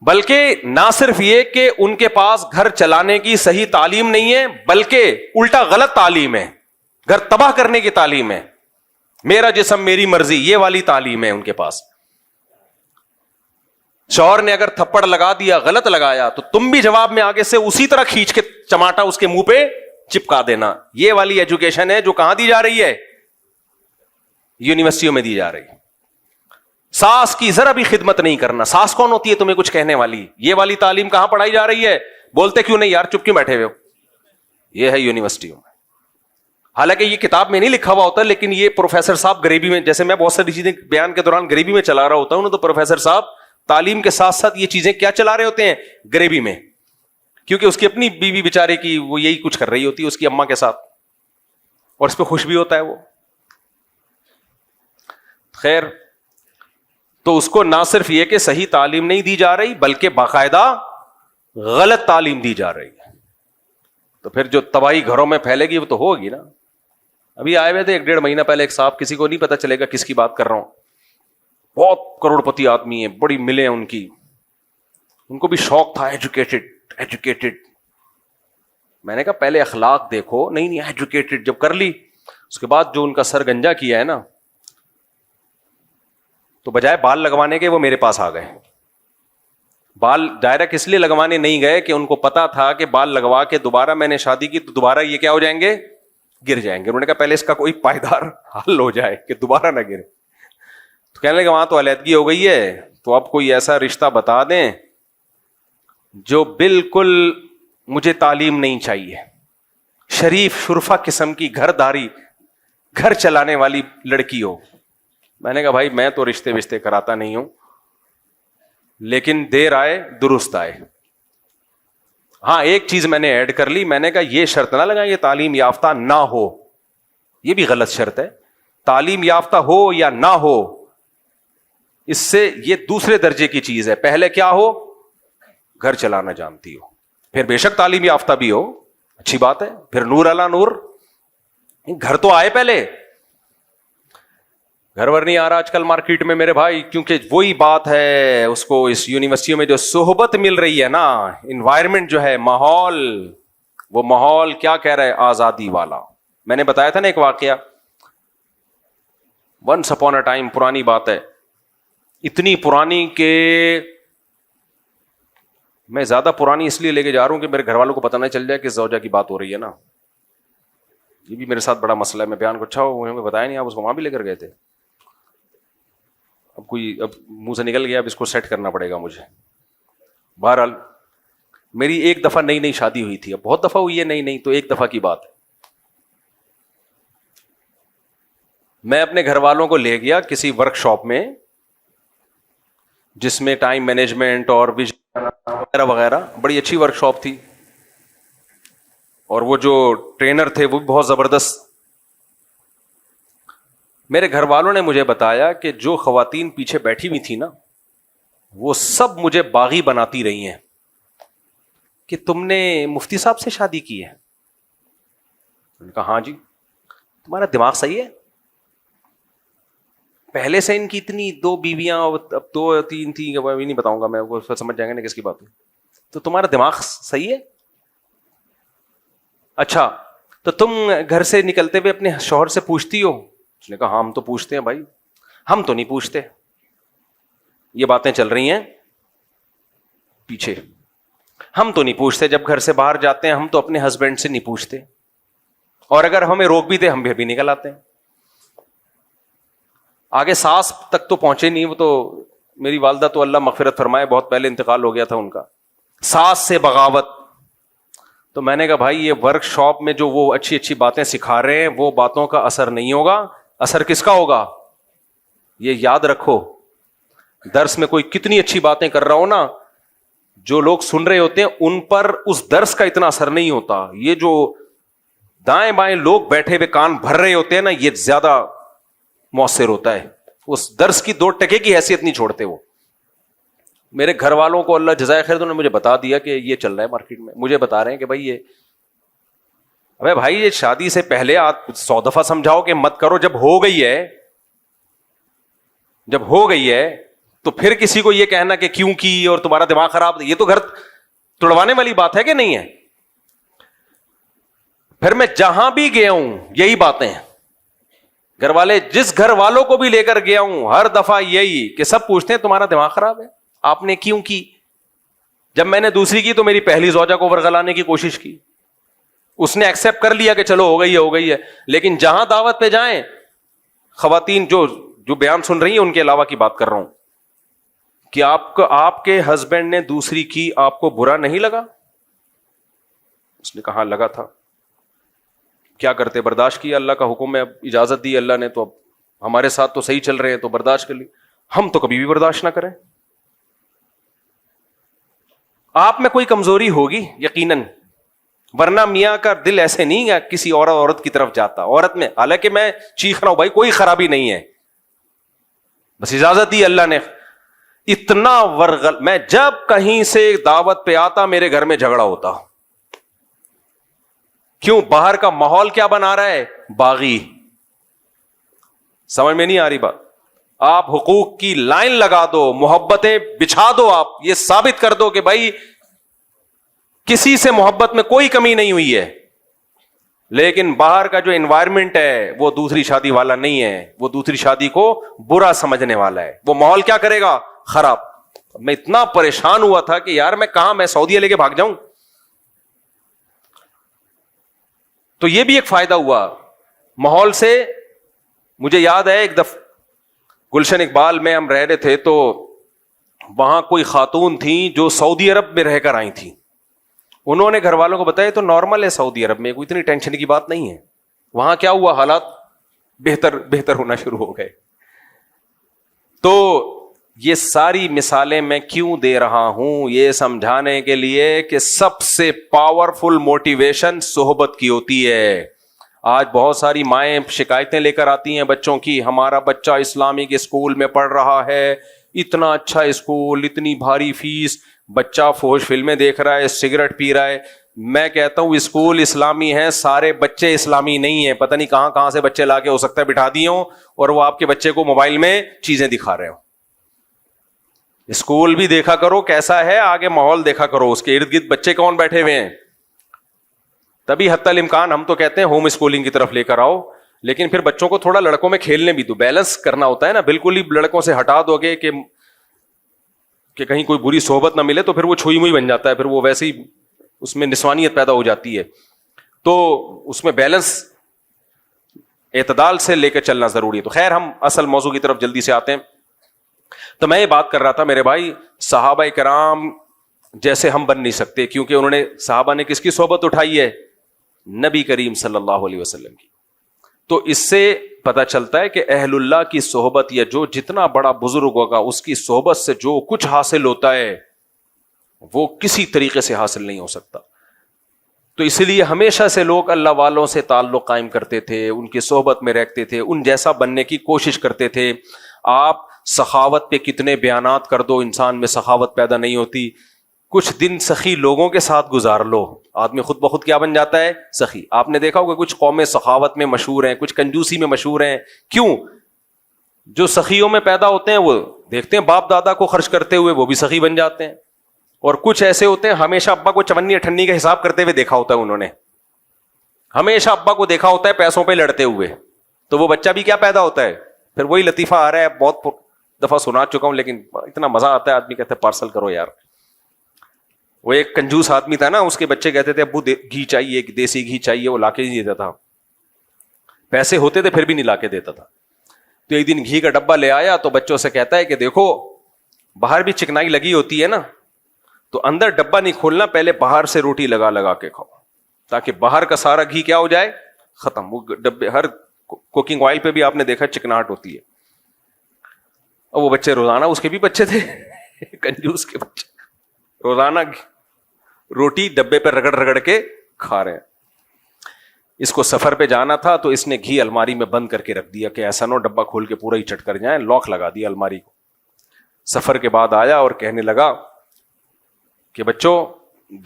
بلکہ نہ صرف یہ کہ ان کے پاس گھر چلانے کی صحیح تعلیم نہیں ہے, بلکہ الٹا غلط تعلیم ہے, گھر تباہ کرنے کی تعلیم ہے. میرا جسم میری مرضی, یہ والی تعلیم ہے ان کے پاس. شوہر نے اگر تھپڑ لگا دیا, غلط لگایا, تو تم بھی جواب میں آگے سے اسی طرح کھینچ کے چماٹا اس کے منہ پہ چپکا دینا. یہ والی ایجوکیشن ہے جو کہاں دی جا رہی ہے؟ یونیورسٹیوں میں دی جا رہی ہے. ساس کی ذرا بھی خدمت نہیں کرنا. ساس کون ہوتی ہے تمہیں کچھ کہنے والی؟ یہ والی تعلیم کہاں پڑھائی جا رہی ہے؟ بولتے کیوں نہیں یار, چپ کیوں بیٹھے ہوئے ہو؟ یہ ہے یونیورسٹیوں میں. حالانکہ یہ کتاب میں نہیں لکھا ہوا ہوتا, لیکن یہ پروفیسر صاحب غریبی میں, جیسے میں بہت ساری چیزیں بیان کے دوران غریبی میں چلا رہا ہوتا ہوں, تو پروفیسر صاحب تعلیم کے ساتھ ساتھ یہ چیزیں کیا چلا رہے ہوتے ہیں؟ غریبی میں. کیونکہ اس کی اپنی بیوی بیچارے کی وہ یہی کچھ کر رہی ہوتی ہے اس کی اماں کے ساتھ, اور اس پہ خوش بھی ہوتا ہے وہ. خیر, تو اس کو نہ صرف یہ کہ صحیح تعلیم نہیں دی جا رہی, بلکہ باقاعدہ غلط تعلیم دی جا رہی ہے. تو پھر جو تباہی گھروں میں پھیلے گی وہ تو ہوگی نا. ابھی آئے ہوئے تھے 1.5 مہینہ پہلے ایک صاحب, کسی کو نہیں پتا چلے گا کس کی بات کر رہا ہوں, بہت کروڑ پتی آدمی ہیں, بڑی ملیں ان کی, ان کو بھی شوق تھا ایجوکیٹڈ. میں نے کہا پہلے اخلاق دیکھو. نہیں ایجوکیٹڈ جب کر لی, اس کے بعد جو ان کا سر گنجا کیا ہے نا, تو بجائے بال لگوانے کے وہ میرے پاس آ گئے. بال دائرہ کس لیے لگوانے نہیں گئے کہ ان کو پتا تھا کہ بال لگوا کے دوبارہ میں نے شادی کی تو دوبارہ یہ کیا ہو جائیں گے؟ گر جائیں گے. انہوں نے کہا پہلے اس کا کوئی پائیدار حل ہو جائے کہ دوبارہ نہ گرے. تو کہنے لگے وہاں تو علیحدگی ہو گئی ہے, تو اب کوئی ایسا رشتہ بتا دیں جو بالکل مجھے تعلیم نہیں چاہیے, شریف شرفا قسم کی گھرداری, گھر چلانے والی لڑکی ہو. میں نے کہا بھائی میں تو رشتے وشتے کراتا نہیں ہوں, لیکن دیر آئے درست آئے. ہاں ایک چیز میں نے ایڈ کر لی, میں نے کہا یہ شرط نہ لگائیں یہ تعلیم یافتہ نہ ہو, یہ بھی غلط شرط ہے. تعلیم یافتہ ہو یا نہ ہو, اس سے یہ دوسرے درجے کی چیز ہے. پہلے کیا ہو؟ گھر چلانا جانتی ہو. پھر بے شک تعلیم یافتہ بھی ہو, اچھی بات ہے, پھر نور علی نور. گھر تو آئے پہلے, گھر ور نہیں آ رہا آج کل مارکیٹ میں میرے بھائی, کیونکہ وہی بات ہے, اس کو اس یونیورسٹیوں میں جو صحبت مل رہی ہے نا, انوائرمنٹ جو ہے, ماحول, وہ ماحول کیا کہہ رہا ہے؟ آزادی والا. میں نے بتایا تھا نا ایک واقعہ, ونس اپون اے ٹائم, پرانی بات ہے, اتنی پرانی کہ میں زیادہ پرانی اس لیے لے کے جا رہا ہوں کہ میرے گھر والوں کو پتہ نہ چل جائے کہ زوجہ کی بات ہو رہی ہے نا. یہ بھی میرے ساتھ بڑا مسئلہ ہے. میں بیان کو اچھا ہو بتایا نہیں, آپ اس کو وہاں بھی لے کر گئے تھے. اب منہ سے نکل گیا, اب اس کو سیٹ کرنا پڑے گا مجھے. بہرحال میری ایک دفعہ نئی شادی ہوئی تھی, اب بہت دفعہ ہوئی ہے نہیں تو ایک دفعہ کی بات ہے. میں اپنے گھر والوں کو لے گیا کسی ورک شاپ میں جس میں ٹائم مینجمنٹ اور وغیرہ وغیرہ, بڑی اچھی ورک شاپ تھی, اور وہ جو ٹرینر تھے وہ بھی بہت زبردست. میرے گھر والوں نے مجھے بتایا کہ جو خواتین پیچھے بیٹھی ہوئی تھی نا, وہ سب مجھے باغی بناتی رہی ہیں کہ تم نے مفتی صاحب سے شادی کی ہے. میں نے کہا ہاں جی. تمہارا دماغ صحیح ہے؟ پہلے سے ان کی اتنی 2 بیویاں, اب 2 3 تھی, نہیں بتاؤں گا میں, وہ سمجھ جائیں گے نا کس کی بات ہے. تو تمہارا دماغ صحیح ہے؟ اچھا تو تم گھر سے نکلتے ہوئے اپنے شوہر سے پوچھتی ہو؟ اس نے کہا ہاں ہم تو پوچھتے ہیں بھائی. ہم تو نہیں پوچھتے, یہ باتیں چل رہی ہیں پیچھے, ہم تو نہیں پوچھتے, جب گھر سے باہر جاتے ہیں ہم تو اپنے ہسبینڈ سے نہیں پوچھتے, اور اگر ہمیں روک بھی دے ہم بھی نکل آتے ہیں. آگے ساس تک تو پہنچے نہیں, وہ تو میری والدہ تو اللہ مغفرت فرمائے بہت پہلے انتقال ہو گیا تھا ان کا. ساس سے بغاوت, تو میں نے کہا بھائی یہ ورک شاپ میں جو وہ اچھی اچھی باتیں سکھا رہے ہیں وہ باتوں کا اثر نہیں ہوگا, اثر کس کا ہوگا یہ یاد رکھو. درس میں کوئی کتنی اچھی باتیں کر رہا ہو نا, جو لوگ سن رہے ہوتے ہیں ان پر اس درس کا اتنا اثر نہیں ہوتا. یہ جو دائیں بائیں لوگ بیٹھے ہوئے کان بھر رہے ہوتے ہیں نا, یہ زیادہ مؤثر ہوتا ہے. اس درس کی 2 ٹکے کی حیثیت نہیں چھوڑتے وہ. میرے گھر والوں کو اللہ جزائے خیر, انہوں نے مجھے بتا دیا کہ یہ چل رہا ہے مارکیٹ میں, مجھے بتا رہے ہیں کہ بھائی یہ, ابے بھائی یہ شادی سے پہلے آپ 100 دفعہ سمجھاؤ کہ مت کرو, جب ہو گئی ہے تو پھر کسی کو یہ کہنا کہ کیوں کی اور تمہارا دماغ خراب, یہ تو گھر توڑوانے والی بات ہے کہ نہیں ہے. پھر میں جہاں بھی گیا ہوں یہی باتیں ہیں, گھر والے جس گھر والوں کو بھی لے کر گیا ہوں ہر دفعہ یہی کہ سب پوچھتے ہیں تمہارا دماغ خراب ہے, آپ نے کیوں کی. جب میں نے دوسری کی تو میری پہلی زوجہ کو ورغلانے کی کوشش کی, اس نے ایکسپٹ کر لیا کہ چلو ہو گئی ہے. لیکن جہاں دعوت پہ جائیں, خواتین جو بیان سن رہی ہیں ان کے علاوہ کی بات کر رہا ہوں, کہ آپ کے ہسبینڈ نے دوسری کی, آپ کو برا نہیں لگا؟ اس نے کہا لگا تھا. کیا کرتے, برداشت کیا, اللہ کا حکم ہے, اب اجازت دی اللہ نے تو اب ہمارے ساتھ تو صحیح چل رہے ہیں تو برداشت کر لی. ہم تو کبھی بھی برداشت نہ کریں. آپ میں کوئی کمزوری ہوگی یقیناً, ورنہ میاں کا دل ایسے نہیں ہے کسی عورت کی طرف جاتا. عورت میں حالانکہ میں چیخ رہا ہوں بھائی کوئی خرابی نہیں ہے, بس اجازت دی اللہ نے. اتنا میں جب کہیں سے دعوت پہ آتا میرے گھر میں جھگڑا ہوتا. کیوں؟ باہر کا ماحول کیا بنا رہا ہے, باغی. سمجھ میں نہیں آ رہی بات. آپ حقوق کی لائن لگا دو, محبتیں بچھا دو, آپ یہ ثابت کر دو کہ بھائی کسی سے محبت میں کوئی کمی نہیں ہوئی ہے. لیکن باہر کا جو انوائرمنٹ ہے وہ دوسری شادی والا نہیں ہے, وہ دوسری شادی کو برا سمجھنے والا ہے. وہ ماحول کیا کرے گا, خراب. میں اتنا پریشان ہوا تھا کہ یار میں کہاں, میں سعودیہ لے کے بھاگ جاؤں. تو یہ بھی ایک فائدہ ہوا ماحول سے. مجھے یاد ہے ایک دفعہ گلشن اقبال میں ہم رہ رہے تھے, تو وہاں کوئی خاتون تھیں جو سعودی عرب میں رہ کر آئی تھیں. انہوں نے گھر والوں کو بتایا تو نارمل ہے سعودی عرب میں, کوئی اتنی ٹینشن کی بات نہیں ہے. وہاں کیا ہوا, حالات بہتر ہونا شروع ہو گئے. تو یہ ساری مثالیں میں کیوں دے رہا ہوں, یہ سمجھانے کے لیے کہ سب سے پاورفل موٹیویشن صحبت کی ہوتی ہے. آج بہت ساری مائیں شکایتیں لے کر آتی ہیں بچوں کی, ہمارا بچہ اسلامک اسکول میں پڑھ رہا ہے, اتنا اچھا اسکول, اتنی بھاری فیس, بچہ فوش فلمیں دیکھ رہا ہے, سگریٹ پی رہا ہے. میں کہتا ہوں اسکول اسلامی ہے, سارے بچے اسلامی نہیں ہیں. پتہ نہیں کہاں سے بچے لا کے ہو سکتا ہے بٹھا دیے ہوں اور وہ آپ کے بچے کو موبائل میں چیزیں دکھا رہے ہوں. اسکول بھی دیکھا کرو کیسا ہے, آگے ماحول دیکھا کرو, اس کے ارد گرد بچے کون بیٹھے ہوئے ہیں. تبھی حتی الامکان ہم تو کہتے ہیں ہوم اسکولنگ کی طرف لے کر آؤ, لیکن پھر بچوں کو تھوڑا لڑکوں میں کھیلنے بھی دو, بیلنس کرنا ہوتا ہے نا. بالکل ہی لڑکوں سے ہٹا دو گے کہ کہیں کوئی بری صحبت نہ ملے تو پھر وہ چھوئی موئی بن جاتا ہے, پھر وہ ویسے ہی اس میں نسوانیت پیدا ہو جاتی ہے. تو اس میں بیلنس اعتدال سے لے کے چلنا ضروری ہے. تو خیر ہم اصل موضوع کی طرف جلدی سے آتے ہیں. تو میں یہ بات کر رہا تھا میرے بھائی, صحابہ کرام جیسے ہم بن نہیں سکتے, کیونکہ انہوں نے, صحابہ نے کس کی صحبت اٹھائی ہے, نبی کریم صلی اللہ علیہ وسلم کی. تو اس سے پتا چلتا ہے کہ اہل اللہ کی صحبت, یا جو جتنا بڑا بزرگ ہوگا اس کی صحبت سے جو کچھ حاصل ہوتا ہے وہ کسی طریقے سے حاصل نہیں ہو سکتا. تو اس لیے ہمیشہ سے لوگ اللہ والوں سے تعلق قائم کرتے تھے, ان کی صحبت میں رہتے تھے, ان جیسا بننے کی کوشش کرتے تھے. آپ سخاوت پہ کتنے بیانات کر دو, انسان میں سخاوت پیدا نہیں ہوتی. کچھ دن سخی لوگوں کے ساتھ گزار لو, آدمی خود بخود کیا بن جاتا ہے, سخی. آپ نے دیکھا ہوگا کچھ قومیں سخاوت میں مشہور ہیں, کچھ کنجوسی میں مشہور ہیں. کیوں؟ جو سخیوں میں پیدا ہوتے ہیں وہ دیکھتے ہیں باپ دادا کو خرچ کرتے ہوئے, وہ بھی سخی بن جاتے ہیں. اور کچھ ایسے ہوتے ہیں ہمیشہ ابا کو چونی اٹھنی کا حساب کرتے ہوئے دیکھا ہوتا ہے انہوں نے, ہمیشہ ابا کو دیکھا ہوتا ہے پیسوں پہ لڑتے ہوئے, تو وہ بچہ بھی کیا پیدا ہوتا ہے, پھر وہی لطیفہ آ رہا ہے, بہت دفعہ سنا چکا ہوں, لیکن اتنا مزہ آتا ہے, آدمی کہتے ہیں پارسل کرو یار. وہ ایک کنجوس آدمی تھا نا, اس کے بچے کہتے تھے ابو گھی چاہیے, دیسی گھی چاہیے, وہ لا کے نہیں دیتا تھا, پیسے ہوتے تھے پھر بھی نہیں لا کے دیتا تھا. تو ایک دن گھی کا ڈبہ لے آیا تو بچوں سے کہتا ہے کہ دیکھو باہر بھی چکنائی لگی ہوتی ہے نا, تو اندر ڈبہ نہیں کھولنا, پہلے باہر سے روٹی لگا لگا کے کھاؤ, تاکہ باہر کا سارا گھی کیا ہو جائے, ختم. وہ ڈبے, ہر کوکنگ آئل پہ بھی آپ نے دیکھا چکناہٹ ہوتی ہے. اور وہ بچے روزانہ, اس کے بھی بچے تھے کنجوس کے بچے, روزانہ روٹی ڈبے پہ رگڑ رگڑ کے کھا رہے ہیں. اس کو سفر پہ جانا تھا تو اس نے گھی الماری میں بند کر کے رکھ دیا کہ ایسا نہ ڈبہ کھول کے پورا ہی چٹ کر جائیں, لاک لگا دیا الماری کو. سفر کے بعد آیا اور کہنے لگا کہ بچوں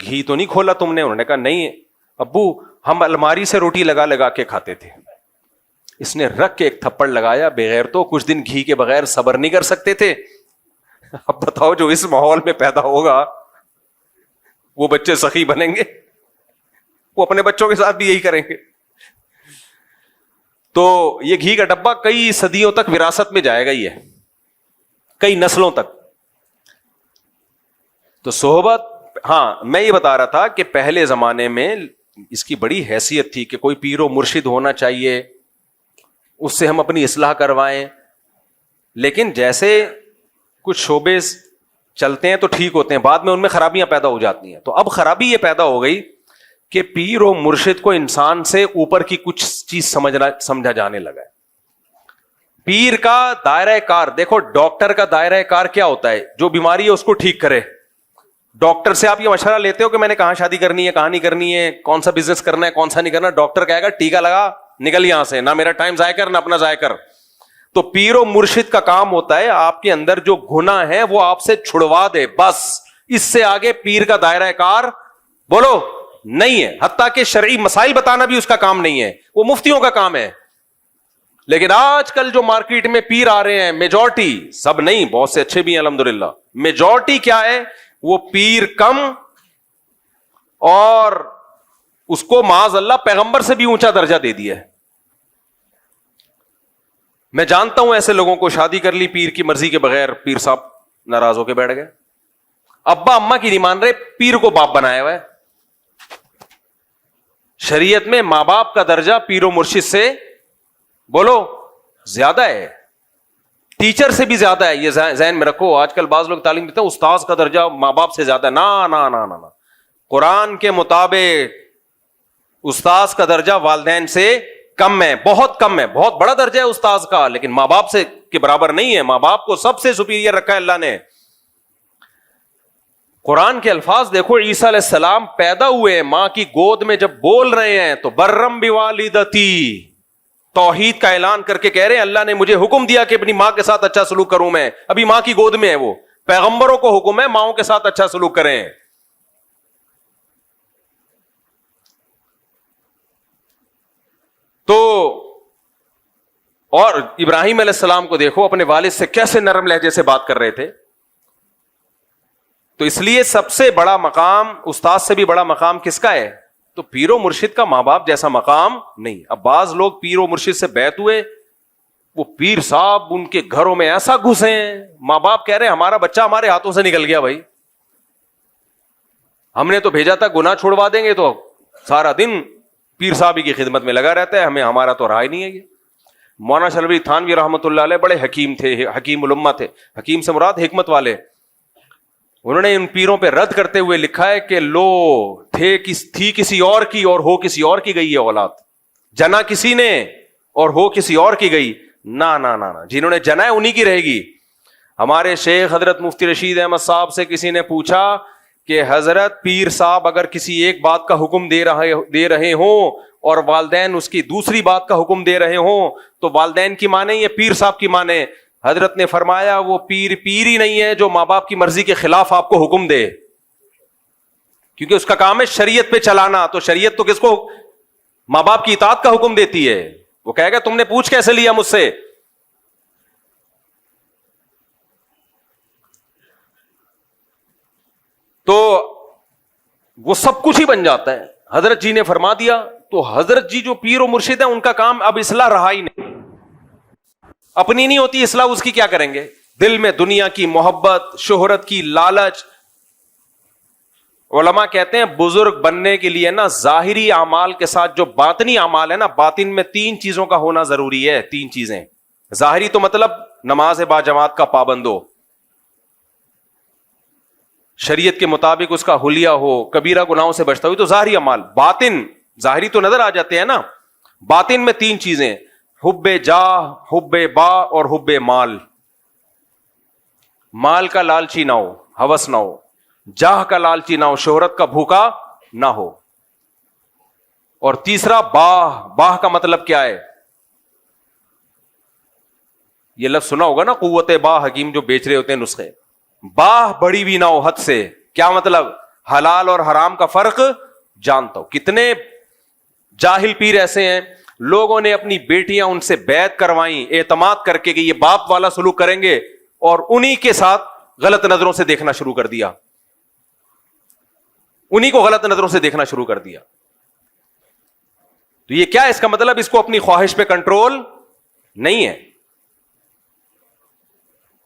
گھی تو نہیں کھولا تم نے؟ انہوں نے کہا نہیں ابو, ہم الماری سے روٹی لگا لگا کے کھاتے تھے. اس نے رکھ کے ایک تھپڑ لگایا, بغیر تو کچھ دن گھی کے بغیر صبر نہیں کر سکتے تھے. اب بتاؤ جو اس ماحول میں پیدا ہوگا وہ بچے سخی بنیں گے, وہ اپنے بچوں کے ساتھ بھی یہی کریں گے. تو یہ گھی کا ڈبہ کئی صدیوں تک وراثت میں جائے گا ہی ہے, کئی نسلوں تک. تو صحبت, ہاں میں یہ بتا رہا تھا کہ پہلے زمانے میں اس کی بڑی حیثیت تھی کہ کوئی پیر و مرشد ہونا چاہیے, اس سے ہم اپنی اصلاح کروائیں. لیکن جیسے کچھ شعبے چلتے ہیں تو ٹھیک ہوتے ہیں, بعد میں ان میں خرابیاں پیدا ہو جاتی ہیں. تو اب خرابی یہ پیدا ہو گئی کہ پیر و مرشد کو انسان سے اوپر کی کچھ چیز سمجھا جانے لگا ہے. پیر کا دائرہ کار دیکھو, ڈاکٹر کا دائرہ کار کیا ہوتا ہے؟ جو بیماری ہے اس کو ٹھیک کرے. ڈاکٹر سے آپ یہ مشورہ لیتے ہو کہ میں نے کہاں شادی کرنی ہے, کہاں نہیں کرنی ہے, کون سا بزنس کرنا ہے, کون سا نہیں کرنا. ڈاکٹر کہے گا ٹیکا لگا, نکل یہاں سے, نہ میرا ٹائم ضائع کر نہ اپنا ضائع کر. تو پیر و مرشد کا کام ہوتا ہے آپ کے اندر جو گناہ ہے وہ آپ سے چھڑوا دے, بس. اس سے آگے پیر کا دائرہ کار بولو نہیں ہے. حتیٰ کہ شرعی مسائل بتانا بھی اس کا کام نہیں ہے, وہ مفتیوں کا کام ہے. لیکن آج کل جو مارکیٹ میں پیر آ رہے ہیں, میجورٹی, سب نہیں, بہت سے اچھے بھی ہیں الحمدللہ, میجورٹی کیا ہے, وہ پیر کم اور اس کو معاذ اللہ پیغمبر سے بھی اونچا درجہ دے دیا ہے. میں جانتا ہوں ایسے لوگوں کو, شادی کر لی پیر کی مرضی کے بغیر, پیر صاحب ناراض ہو کے بیٹھ گئے, ابا اما کی نہیں مان رہے, پیر کو باپ بنایا ہوا ہے. شریعت میں ماں باپ کا درجہ پیر و مرشد سے بولو زیادہ ہے, ٹیچر سے بھی زیادہ ہے. یہ ذہن میں رکھو. آج کل بعض لوگ تعلیم دیتے ہیں استاذ کا درجہ ماں باپ سے زیادہ ہے. نا نا نا نا, قرآن کے مطابق استاذ کا درجہ والدین سے کم ہے, بہت کم ہے. بہت بڑا درجہ ہے استاذ کا, لیکن ماں باپ سے کے برابر نہیں ہے. ماں باپ کو سب سے سپیریئر رکھا ہے اللہ نے. قرآن کے الفاظ دیکھو, عیسیٰ علیہ السلام پیدا ہوئے ماں کی گود میں, جب بول رہے ہیں تو برم بوالدتی, توحید کا اعلان کر کے کہہ رہے ہیں اللہ نے مجھے حکم دیا کہ اپنی ماں کے ساتھ اچھا سلوک کروں. میں ابھی ماں کی گود میں ہے, وہ پیغمبروں کو حکم ہے ماؤں کے ساتھ اچھا سلوک کریں. تو اور ابراہیم علیہ السلام کو دیکھو, اپنے والد سے کیسے نرم لہجے سے بات کر رہے تھے. تو اس لیے سب سے بڑا مقام, استاد سے بھی بڑا مقام کس کا ہے؟ تو پیر و مرشد کا ماں باپ جیسا مقام نہیں. اب بعض لوگ پیر و مرشد سے بیعت ہوئے, وہ پیر صاحب ان کے گھروں میں ایسا گھسے ہیں, ماں باپ کہہ رہے ہیں ہمارا بچہ ہمارے ہاتھوں سے نکل گیا بھائی, ہم نے تو بھیجا تھا گناہ چھوڑوا دیں گے, تو سارا دن پیر صاحب کی خدمت میں لگا رہتا ہے, ہمیں ہمارا تو رائے نہیں ہے. یہ مولانا شلبی تھانوی رحمۃ اللہ علیہ بڑے حکیم تھے, حکیم الامہ تھے. حکیم سے مراد حکمت والے. انہوں نے ان پیروں پہ رد کرتے ہوئے لکھا ہے کہ لو تھی کسی اور کی اور ہو کسی اور کی گئی ہے اولاد, جنا کسی نے اور ہو کسی اور کی گئی. نا نا نا, جنہوں نے جنا ہے انہی کی رہے گی. ہمارے شیخ حضرت مفتی رشید احمد صاحب سے کسی نے پوچھا کہ حضرت پیر صاحب اگر کسی ایک بات کا حکم دے رہے ہوں اور والدین اس کی دوسری بات کا حکم دے رہے ہوں تو والدین کی مانے یا پیر صاحب کی مانے؟ حضرت نے فرمایا وہ پیر ہی نہیں ہے جو ماں باپ کی مرضی کے خلاف آپ کو حکم دے, کیونکہ اس کا کام ہے شریعت پہ چلانا. تو شریعت تو کس کو, ماں باپ کی اطاعت کا حکم دیتی ہے. وہ کہے گا تم نے پوچھ کیسے لیا مجھ سے. تو وہ سب کچھ ہی بن جاتا ہے. حضرت جی نے فرما دیا, تو حضرت جی جو پیر و مرشد ہیں ان کا کام اب اصلاح رہا ہی نہیں. اپنی نہیں ہوتی اصلاح، اس کی کیا کریں گے؟ دل میں دنیا کی محبت، شہرت کی لالچ. علماء کہتے ہیں بزرگ بننے کے لیے نا ظاہری اعمال کے ساتھ جو باطنی اعمال ہے نا، باطن میں 3 چیزوں کا ہونا ضروری ہے. 3 چیزیں. ظاہری تو مطلب نماز با جماعت کا پابند ہو، شریعت کے مطابق اس کا حلیہ ہو، کبیرہ گناہوں سے بچتا ہو، تو ظاہری اعمال. باطن، ظاہری تو نظر آ جاتے ہیں نا، باطن میں 3 چیزیں: حب جاہ، حب با اور حب مال. مال کا لالچی نہ ہو، ہوس نہ ہو. جاہ کا لالچی نہ ہو، شہرت کا بھوکا نہ ہو. اور تیسرا باہ. باہ کا مطلب کیا ہے؟ یہ لفظ سنا ہوگا نا، قوت باہ حکیم جو بیچ رہے ہوتے ہیں نسخے. باہ بڑی بھی نہ ہو حد سے. کیا مطلب؟ حلال اور حرام کا فرق جانتا ہو. کتنے جاہل پیر ایسے ہیں، لوگوں نے اپنی بیٹیاں ان سے بیعت کروائیں اعتماد کر کے کہ یہ باپ والا سلوک کریں گے، اور انہی کے ساتھ غلط نظروں سے دیکھنا شروع کر دیا. انہی کو غلط نظروں سے دیکھنا شروع کر دیا. تو یہ کیا؟ اس کا مطلب اس کو اپنی خواہش پہ کنٹرول نہیں ہے.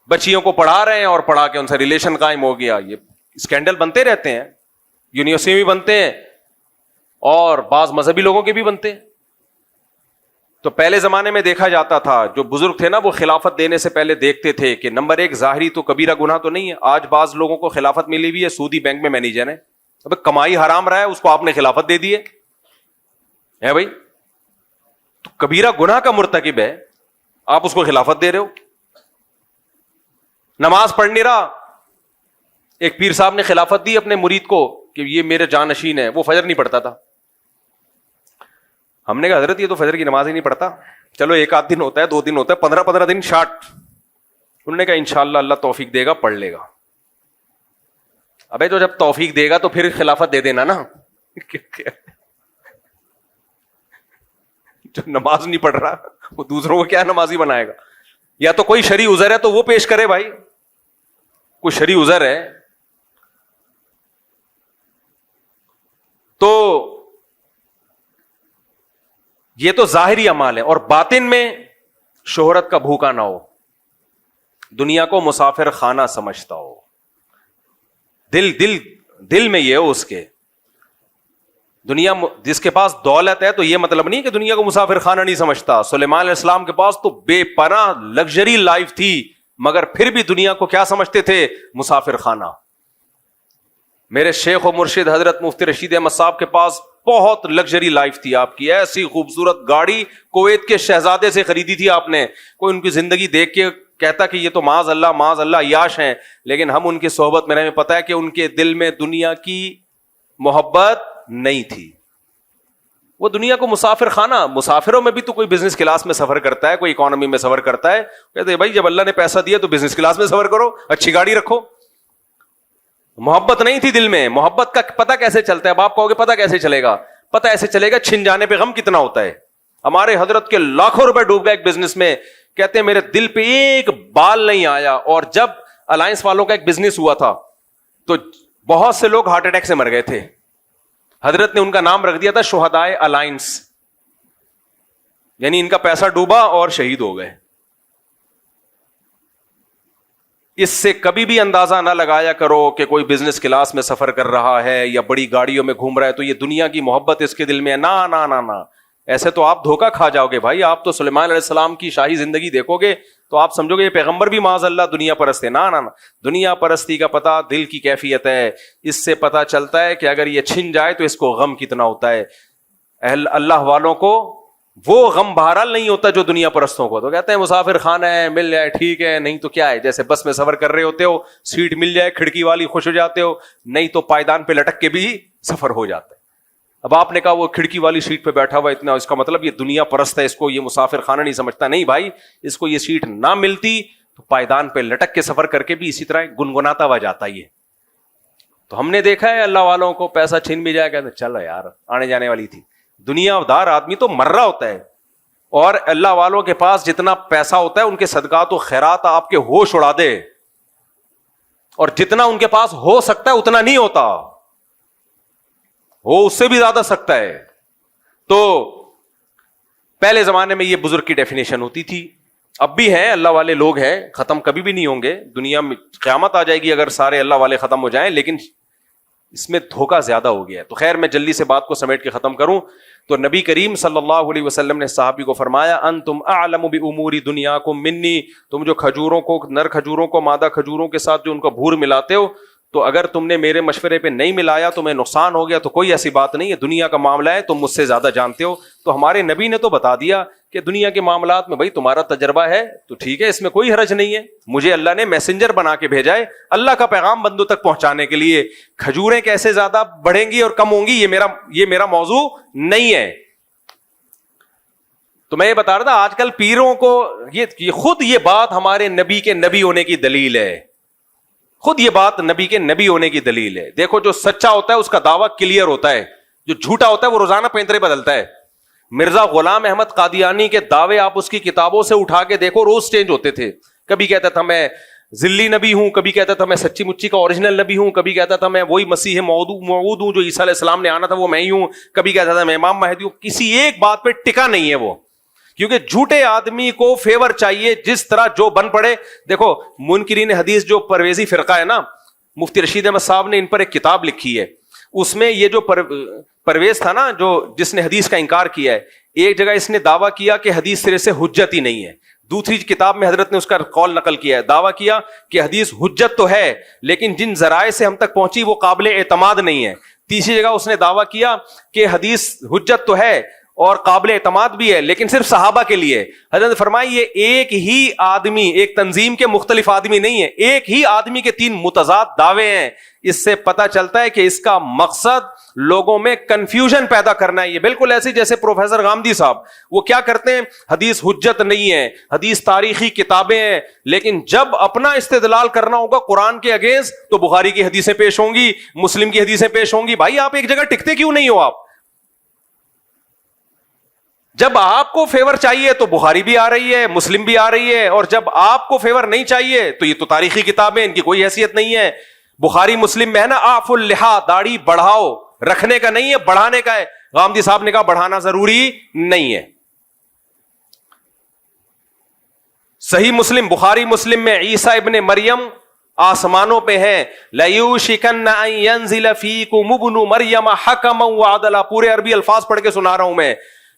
بچیوں کو پڑھا رہے ہیں اور پڑھا کے ان سے ریلیشن قائم ہو گیا. یہ اسکینڈل بنتے رہتے ہیں، یونیورسٹی میں بھی بنتے ہیں اور بعض مذہبی لوگوں کے بھی بنتے ہیں. تو پہلے زمانے میں دیکھا جاتا تھا، جو بزرگ تھے نا وہ خلافت دینے سے پہلے دیکھتے تھے کہ نمبر 1 ظاہری تو کبیرہ گناہ تو نہیں ہے. آج بعض لوگوں کو خلافت ملی ہوئی ہے، سودی بینک میں مینیجر ہے. اب کمائی حرام رہا ہے، اس کو آپ نے خلافت دے دی ہے بھائی. تو کبیرہ گناہ کا مرتکب ہے، آپ اس کو خلافت دے رہے ہو. نماز پڑھ نہیں رہا، ایک پیر صاحب نے خلافت دی اپنے مرید کو کہ یہ میرے جانشین ہے. وہ فجر نہیں پڑھتا تھا. ہم نے کہا حضرت یہ تو فجر کی نماز ہی نہیں پڑھتا. چلو 1 دن ہوتا ہے، 2 دن ہوتا ہے، 15 دن شارٹ. انہوں نے کہا انشاءاللہ اللہ توفیق دے گا، پڑھ لے گا. ابے تو جب توفیق دے گا تو پھر خلافت دے دینا نا. جو نماز نہیں پڑھ رہا وہ دوسروں کو کیا نمازی بنائے گا؟ یا تو کوئی شرعی عذر ہے تو وہ پیش کرے بھائی. کوئی شرعی عذر ہے تو یہ تو ظاہری اعمال ہے. اور باطن میں شہرت کا بھوکا نہ ہو، دنیا کو مسافر خانہ سمجھتا ہو. دل میں یہ ہو اس کے، دنیا جس کے پاس دولت ہے تو یہ مطلب نہیں کہ دنیا کو مسافر خانہ نہیں سمجھتا. سلیمان علیہ السلام کے پاس تو بے پناہ لگژری لائف تھی، مگر پھر بھی دنیا کو کیا سمجھتے تھے؟ مسافر خانہ. میرے شیخ و مرشد حضرت مفتی رشید احمد صاحب کے پاس بہت لگژری لائف تھی. آپ کی ایسی خوبصورت گاڑی کویت کے شہزادے سے خریدی تھی آپ نے. کوئی ان کی زندگی دیکھ کے کہتا کہ یہ تو معاذ اللہ عیاش ہیں، لیکن ہم ان کی صحبت میں رہے، ہمیں پتا ہے کہ ان کے دل میں دنیا کی محبت نہیں تھی. وہ دنیا کو مسافر خانہ. مسافروں میں بھی تو کوئی بزنس کلاس میں سفر کرتا ہے، کوئی اکانومی میں سفر کرتا ہے. کہتے ہیں بھائی جب اللہ نے پیسہ دیا تو بزنس کلاس میں سفر کرو، اچھی گاڑی رکھو. محبت نہیں تھی دل میں. محبت کا پتہ کیسے چلتا ہے؟ اب آپ کہو گے پتہ کیسے چلے گا؟ پتہ ایسے چلے گا چھن جانے پہ غم کتنا ہوتا ہے. ہمارے حضرت کے لاکھوں روپے ڈوب گئے ایک بزنس میں. کہتے ہیں میرے دل پہ ایک بال نہیں آیا. اور جب الائنس والوں کا ایک بزنس ہوا تھا تو بہت سے لوگ ہارٹ اٹیک سے مر گئے تھے. حضرت نے ان کا نام رکھ دیا تھا شہدائے الائنس، یعنی ان کا پیسہ ڈوبا اور شہید ہو گئے. اس سے کبھی بھی اندازہ نہ لگایا کرو کہ کوئی بزنس کلاس میں سفر کر رہا ہے یا بڑی گاڑیوں میں گھوم رہا ہے تو یہ دنیا کی محبت اس کے دل میں ہے. نا نا نا نا، ایسے تو آپ دھوکہ کھا جاؤ گے بھائی. آپ تو سلیمان علیہ السلام کی شاہی زندگی دیکھو گے تو آپ سمجھو گے یہ پیغمبر بھی معاذ اللہ دنیا پرست ہے. نا نا نا، دنیا پرستی کا پتہ دل کی کیفیت ہے. اس سے پتہ چلتا ہے کہ اگر یہ چھن جائے تو اس کو غم کتنا ہوتا ہے. اہل اللہ والوں کو وہ غم بہرحال نہیں ہوتا جو دنیا پرستوں کو. تو کہتے ہیں مسافر خانہ ہے، مل جائے ٹھیک ہے، نہیں تو کیا ہے. جیسے بس میں سفر کر رہے ہوتے ہو، سیٹ مل جائے کھڑکی والی خوش ہو جاتے ہو، نہیں تو پائدان پہ لٹک کے بھی سفر ہو جاتا ہے. اب آپ نے کہا وہ کھڑکی والی سیٹ پہ بیٹھا ہوا اتنا، اس کا مطلب یہ دنیا پرست ہے، اس کو یہ مسافر خانہ نہیں سمجھتا. نہیں بھائی، اس کو یہ سیٹ نہ ملتی تو پائدان پہ لٹک کے سفر کر کے بھی اسی طرح گنگناتا ہوا جاتا. یہ تو ہم نے دیکھا ہے اللہ والوں کو پیسہ چھین بھی جائے، کہتے چلو یار آنے جانے والی تھی. دنیا دار آدمی تو مر رہا ہوتا ہے، اور اللہ والوں کے پاس جتنا پیسہ ہوتا ہے ان کے صدقات و خیرات آپ کے ہوش اڑا دے، اور جتنا ان کے پاس ہو سکتا ہے اتنا نہیں ہوتا، وہ اس سے بھی زیادہ سکتا ہے. تو پہلے زمانے میں یہ بزرگ کی ڈیفینیشن ہوتی تھی. اب بھی ہیں اللہ والے لوگ ہیں, ختم کبھی بھی نہیں ہوں گے دنیا میں, قیامت آ جائے گی اگر سارے اللہ والے ختم ہو جائیں, لیکن اس میں دھوکہ زیادہ ہو گیا ہے. تو خیر میں جلدی سے بات کو سمیٹ کے ختم کروں تو نبی کریم صلی اللہ علیہ وسلم نے صحابی کو فرمایا انتم اعلم بامور دنیاکم منی, تم جو کھجوروں کو, نر کھجوروں کو مادہ کھجوروں کے ساتھ جو ان کا بھور ملاتے ہو, تو اگر تم نے میرے مشورے پہ نہیں ملایا تمہیں نقصان ہو گیا, تو کوئی ایسی بات نہیں ہے, دنیا کا معاملہ ہے, تم مجھ سے زیادہ جانتے ہو. تو ہمارے نبی نے تو بتا دیا کہ دنیا کے معاملات میں بھائی تمہارا تجربہ ہے تو ٹھیک ہے, اس میں کوئی حرج نہیں ہے, مجھے اللہ نے میسنجر بنا کے بھیجا ہے اللہ کا پیغام بندوں تک پہنچانے کے لیے. کھجوریں کیسے زیادہ بڑھیں گی اور کم ہوں گی یہ میرا موضوع نہیں ہے. تو میں یہ بتا رہا تھا آج کل پیروں کو خود یہ بات ہمارے نبی کے نبی ہونے کی دلیل ہے, خود یہ بات نبی کے نبی ہونے کی دلیل ہے. دیکھو جو سچا ہوتا ہے اس کا دعویٰ کلیئر ہوتا ہے, جو جھوٹا ہوتا ہے وہ روزانہ پینترے بدلتا ہے. مرزا غلام احمد قادیانی کے دعوے آپ اس کی کتابوں سے اٹھا کے دیکھو, روز چینج ہوتے تھے. کبھی کہتا تھا میں ذلی نبی ہوں, کبھی کہتا تھا میں سچی مچی کا اوریجنل نبی ہوں, کبھی کہتا تھا میں وہی مسیح موعود ہوں جو عیسیٰ علیہ السلام نے آنا تھا وہ میں ہی ہوں, کبھی کہتا تھا میں امام مہدی ہوں. کسی ایک بات پہ ٹکا نہیں ہے وہ, کیونکہ جھوٹے آدمی کو فیور چاہیے جس طرح جو بن پڑے. دیکھو منکرین حدیث جو پرویزی فرقہ ہے نا, مفتی رشید احمد صاحب نے ان پر ایک کتاب لکھی ہے, اس میں یہ جو پرویز تھا نا جو جس نے حدیث کا انکار کیا ہے, ایک جگہ اس نے دعویٰ کیا کہ حدیث سرے سے حجت ہی نہیں ہے, دوسری کتاب میں حضرت نے اس کا قول نقل کیا ہے, دعویٰ کیا کہ حدیث حجت تو ہے لیکن جن ذرائع سے ہم تک پہنچی وہ قابل اعتماد نہیں ہے. تیسری جگہ اس نے دعویٰ کیا کہ حدیث حجت تو ہے اور قابل اعتماد بھی ہے لیکن صرف صحابہ کے لیے. حضرت نے فرمایا یہ ایک ہی آدمی, ایک تنظیم کے مختلف آدمی نہیں ہے, ایک ہی آدمی کے تین متضاد دعوے ہیں. اس سے پتہ چلتا ہے کہ اس کا مقصد لوگوں میں کنفیوژن پیدا کرنا ہے. یہ بالکل ایسے جیسے پروفیسر غامدی صاحب وہ کیا کرتے ہیں, حدیث حجت نہیں ہے, حدیث تاریخی کتابیں ہیں, لیکن جب اپنا استدلال کرنا ہوگا قرآن کے اگینسٹ تو بخاری کی حدیثیں پیش ہوں گی, مسلم کی حدیثیں پیش ہوں گی. بھائی آپ ایک جگہ ٹکتے کیوں نہیں ہو؟ آپ جب آپ کو فیور چاہیے تو بخاری بھی آ رہی ہے, مسلم بھی آ رہی ہے, اور جب آپ کو فیور نہیں چاہیے تو یہ تو تاریخی کتابیں, ان کی کوئی حیثیت نہیں ہے. بخاری مسلم میں ہے نا آف اللحا, داڑھی بڑھاؤ, رکھنے کا نہیں ہے بڑھانے کا ہے. غامدی صاحب نے کہا بڑھانا ضروری نہیں ہے. صحیح مسلم, بخاری مسلم میں عیسیٰ ابن مریم آسمانوں پہ ہیں. لَيُوشِكَنَّ أَن يَنزِلَ فِيكُمُ ابْنُ مَرْيَمَ حَكَمًا وَعَدْلًا. پورے عربی الفاظ پڑھ کے سنا رہا ہوں میں.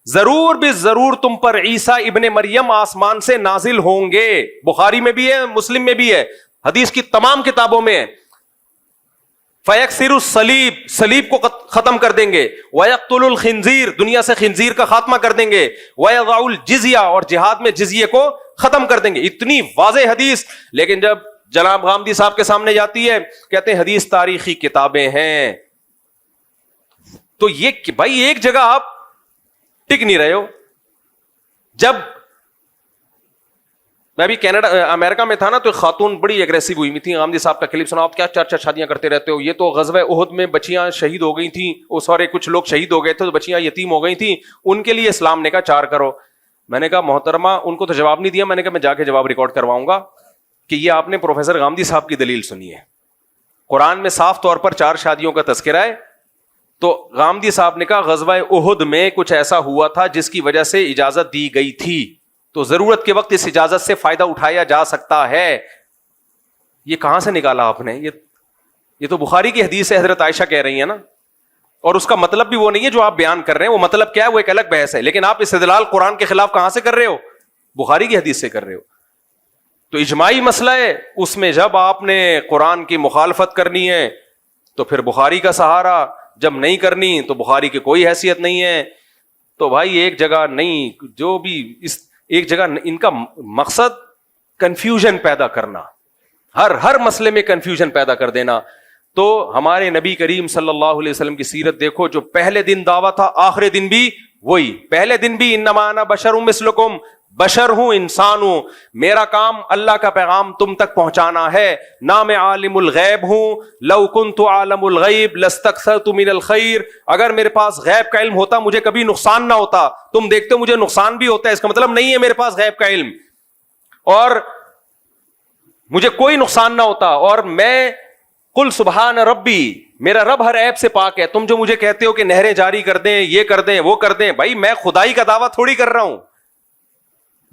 ضرور بھی ضرور تم پر عیسیٰ ابن مریم آسمان سے نازل ہوں گے. بخاری میں بھی ہے, مسلم میں بھی ہے, حدیث کی تمام کتابوں میں ہے. فَيَكْسِرُ الصَّلِيبَ, صلیب کو ختم کر دیں گے. وَيَقْتُلُ الْخِنزِيرَ, دنیا سے خنزیر کا خاتمہ کر دیں گے. وَيَضَعُ الْجِزْيَةَ, اور جہاد میں جزیے کو ختم کر دیں گے. اتنی واضح حدیث, لیکن جب جناب غامدی صاحب کے سامنے جاتی ہے کہتے ہیں حدیث تاریخی کتابیں ہیں. تو یہ بھائی ایک جگہ آپ ٹک نہیں رہے ہو. جب میں ابھی کینیڈا امریکہ میں تھا نا تو ایک خاتون بڑی اگریسو ہوئی ہوئی تھی. غامدی صاحب کا کلپ سنا, آپ کیا 4 شادیاں کرتے رہتے ہو, یہ تو غزوہ احد میں بچیاں شہید ہو گئی تھیں, وہ سارے کچھ لوگ شہید ہو گئے تھے تو بچیاں یتیم ہو گئی تھیں, ان کے لیے اسلام نے کہا 4 کرو. میں نے کہا محترمہ, ان کو تو جواب نہیں دیا, میں نے کہا میں جا کے جواب ریکارڈ کرواؤں گا کہ یہ آپ نے پروفیسر غامدی صاحب کی دلیل سنی ہے. قرآن میں صاف طور پر 4 شادیوں کا تذکرہ ہے. تو غامدی صاحب نے کہا غزوہ احد میں کچھ ایسا ہوا تھا جس کی وجہ سے اجازت دی گئی تھی, تو ضرورت کے وقت اس اجازت سے فائدہ اٹھایا جا سکتا ہے. یہ کہاں سے نکالا آپ نے؟ یہ تو بخاری کی حدیث ہے, حضرت عائشہ کہہ رہی ہیں نا, اور اس کا مطلب بھی وہ نہیں ہے جو آپ بیان کر رہے ہیں. وہ مطلب کیا ہے وہ ایک الگ بحث ہے, لیکن آپ استدلال قرآن کے خلاف کہاں سے کر رہے ہو؟ بخاری کی حدیث سے کر رہے ہو. تو اجماعی مسئلہ ہے, اس میں جب آپ نے قرآن کی مخالفت کرنی ہے تو پھر بخاری کا سہارا, جب نہیں کرنی تو بخاری کی کوئی حیثیت نہیں ہے. تو بھائی ایک جگہ نہیں, جو بھی اس ایک جگہ, ان کا مقصد کنفیوژن پیدا کرنا, ہر مسئلے میں کنفیوژن پیدا کر دینا. تو ہمارے نبی کریم صلی اللہ علیہ وسلم کی سیرت دیکھو, جو پہلے دن دعویٰ تھا آخری دن بھی وہی. پہلے دن بھی انما انا بشر مثلکم, بشر ہوں, انسان ہوں, میرا کام اللہ کا پیغام تم تک پہنچانا ہے. نہ میں عالم الغیب ہوں, لو کنت عالم الغیب لاستکثرت من الخیر, اگر میرے پاس غیب کا علم ہوتا مجھے کبھی نقصان نہ ہوتا. تم دیکھتے ہو مجھے نقصان بھی ہوتا ہے, اس کا مطلب نہیں ہے میرے پاس غیب کا علم اور مجھے کوئی نقصان نہ ہوتا. اور میں قل سبحان ربی, میرا رب ہر عیب سے پاک ہے. تم جو مجھے کہتے ہو کہ نہریں جاری کر دیں, یہ کر دیں, وہ کر دیں, بھائی میں خدائی کا دعویٰ تھوڑی کر رہا ہوں,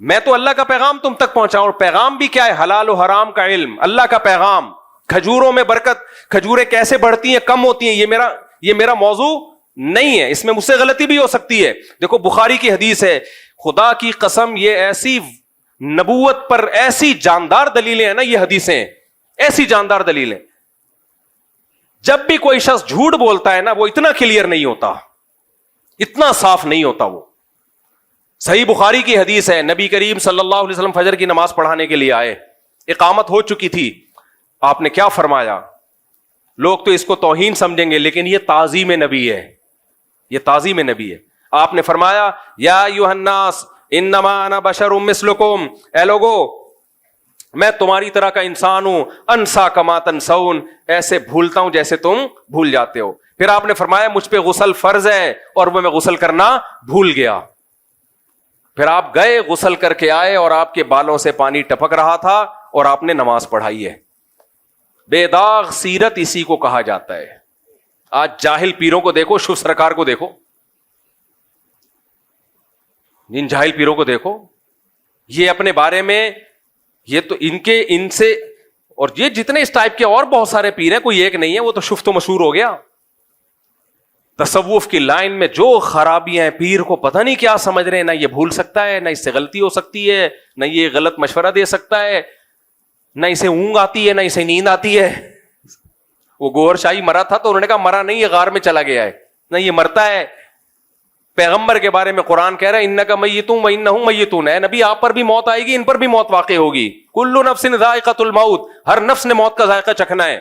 میں تو اللہ کا پیغام تم تک پہنچاؤں. اور پیغام بھی کیا ہے؟ حلال و حرام کا علم, اللہ کا پیغام. کھجوروں میں برکت, کھجوریں کیسے بڑھتی ہیں کم ہوتی ہیں, یہ میرا موضوع نہیں ہے, اس میں مجھ سے غلطی بھی ہو سکتی ہے. دیکھو بخاری کی حدیث ہے, خدا کی قسم یہ ایسی نبوت پر ایسی جاندار دلیلیں ہیں نا, یہ حدیثیں ایسی جاندار دلیلیں. جب بھی کوئی شخص جھوٹ بولتا ہے نا, وہ اتنا کلیئر نہیں ہوتا, اتنا صاف نہیں ہوتا وہ. صحیح بخاری کی حدیث ہے, نبی کریم صلی اللہ علیہ وسلم فجر کی نماز پڑھانے کے لیے آئے, اقامت ہو چکی تھی. آپ نے کیا فرمایا؟ لوگ تو اس کو توہین سمجھیں گے, لیکن یہ تعظیم نبی ہے, یہ تعظیم نبی ہے. آپ نے فرمایا یا ایھا الناس انما انا بشر مثلکم, اے لوگو میں تمہاری طرح کا انسان ہوں, انسا کما تنسون, ایسے بھولتا ہوں جیسے تم بھول جاتے ہو. پھر آپ نے فرمایا مجھ پہ غسل فرض ہے اور وہ میں غسل کرنا بھول گیا. پھر آپ گئے, غسل کر کے آئے اور آپ کے بالوں سے پانی ٹپک رہا تھا اور آپ نے نماز پڑھائی ہے. بے داغ سیرت اسی کو کہا جاتا ہے. آج جاہل پیروں کو دیکھو, شیو سرکار کو دیکھو, ان جاہل پیروں کو دیکھو, یہ اپنے بارے میں, یہ تو ان سے, اور یہ جتنے اس ٹائپ کے اور بہت سارے پیر ہیں, کوئی ایک نہیں ہے, وہ تو شفت و مشہور ہو گیا. تصوف کی لائن میں جو خرابیاں ہیں, پیر کو پتہ نہیں کیا سمجھ رہے ہیں, نہ یہ بھول سکتا ہے, نہ اس سے غلطی ہو سکتی ہے, نہ یہ غلط مشورہ دے سکتا ہے, نہ اسے اونگ آتی ہے, نہ اسے نیند آتی ہے. وہ گوہر شاہی مرا تھا تو انہوں نے کہا مرا نہیں, یہ غار میں چلا گیا ہے, نہ یہ مرتا ہے. پیغمبر کے بارے میں قرآن کہہ رہا ہے انک میتون و انہم میتون, ہے نبی آپ پر بھی موت آئے گی, ان پر بھی موت واقع ہوگی. کل نفس ذائقۃ الموت, ہر نفس نے موت کا ذائقہ چکھنا ہے.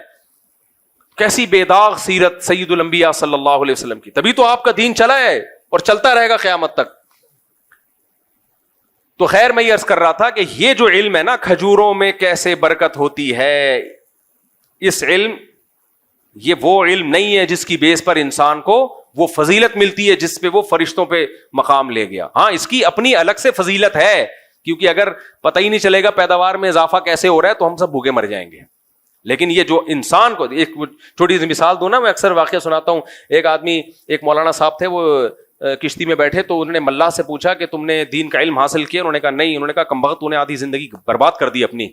کیسی بے داغ سیرت سید الانبیاء صلی اللہ علیہ وسلم کی, تبھی تو آپ کا دین چلا ہے اور چلتا رہے گا قیامت تک. تو خیر میں یہ عرض کر رہا تھا کہ یہ جو علم ہے نا, کھجوروں میں کیسے برکت ہوتی ہے, اس علم, یہ وہ علم نہیں ہے جس کی بیس پر انسان کو وہ فضیلت ملتی ہے جس پہ وہ فرشتوں پہ مقام لے گیا. ہاں اس کی اپنی الگ سے فضیلت ہے, کیونکہ اگر پتہ ہی نہیں چلے گا پیداوار میں اضافہ کیسے ہو رہا ہے تو ہم سب بھوکے مر جائیں گے. لیکن یہ جو انسان کو, ایک چھوٹی سی مثال دوں نا, میں اکثر واقعہ سناتا ہوں. ایک آدمی, ایک مولانا صاحب تھے, وہ کشتی میں بیٹھے تو انہوں نے ملا سے پوچھا کہ تم نے دین کا علم حاصل کیا؟ انہوں نے کہا نہیں. انہوں نے کہا کمبخت, تو نے آدھی زندگی برباد کر دی اپنی.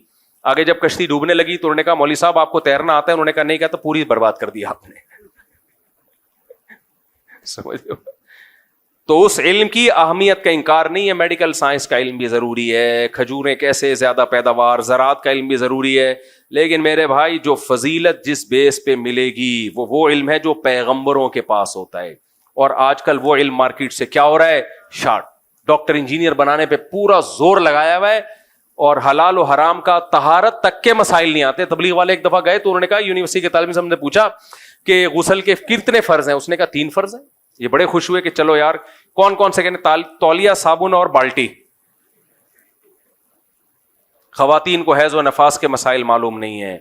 آگے جب کشتی ڈوبنے لگی تو انہوں نے کہا مولوی صاحب آپ کو تیرنا آتا ہے؟ انہوں نے کہا نہیں. کہا تو پوری برباد کر دی آپ نے. سمجھ لو, تو اس علم کی اہمیت کا انکار نہیں ہے. میڈیکل سائنس کا علم بھی ضروری ہے, کھجوریں کیسے زیادہ پیداوار, زراعت کا علم بھی ضروری ہے, لیکن میرے بھائی جو فضیلت جس بیس پہ ملے گی وہ علم ہے جو پیغمبروں کے پاس ہوتا ہے. اور آج کل وہ علم مارکیٹ سے کیا ہو رہا ہے, شارٹ. ڈاکٹر انجینئر بنانے پہ پورا زور لگایا ہوا ہے, اور حلال و حرام کا طہارت تک کے مسائل نہیں آتے. تبلیغ والے ایک دفعہ گئے تو انہوں نے کہا, یونیورسٹی کے طالب علم نے پوچھا کہ غسل کے کتنے فرض ہیں؟ اس نے کہا 3 فرض ہیں. یہ بڑے خوش ہوئے کہ چلو یار, کون کون سے کہنے؟ تولیہ, صابن اور بالٹی. خواتین کو حیض و نفاس کے مسائل معلوم نہیں ہیں,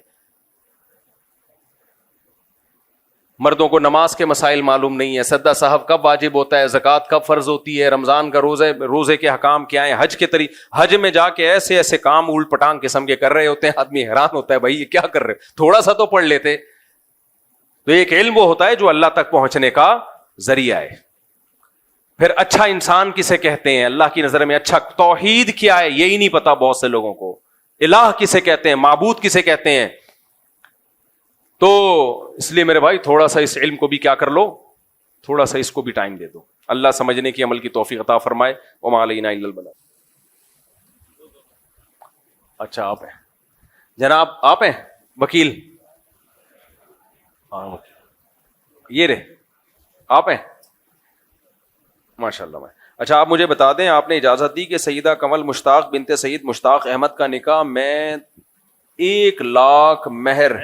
مردوں کو نماز کے مسائل معلوم نہیں ہے, سدا صاحب کب واجب ہوتا ہے, زکوٰۃ کب فرض ہوتی ہے, رمضان کا روزے کے حکام کیا ہیں, حج کے طریقے, حج میں جا کے ایسے ایسے کام الٹ پٹانگ قسم کے کر رہے ہوتے ہیں, آدمی حیران ہوتا ہے بھائی یہ کیا کر رہے, تھوڑا سا تو پڑھ لیتے. تو ایک علم وہ ہوتا ہے جو اللہ تک پہنچنے کا ذریعہ ہے. پھر اچھا انسان کسے کہتے ہیں اللہ کی نظر میں؟ اچھا توحید کیا ہے یہی نہیں پتا بہت سے لوگوں کو. الہ کسے کہتے ہیں, معبود کسے کہتے ہیں؟ تو اس لیے میرے بھائی تھوڑا سا اس علم کو بھی کیا کر لو, تھوڑا سا اس کو بھی ٹائم دے دو. اللہ سمجھنے کی عمل کی توفیق عطا فرمائے. وما علینا الا البلاغ. اچھا آپ ہیں جناب, آپ ہیں وکیل, ہاں یہ رہے آپ ہیں, ماشاء اللہ. اچھا آپ مجھے بتا دیں, آپ نے اجازت دی کہ سیدہ کنول مشتاق بنت سید مشتاق احمد کا نکاح میں 1 لاکھ مہر,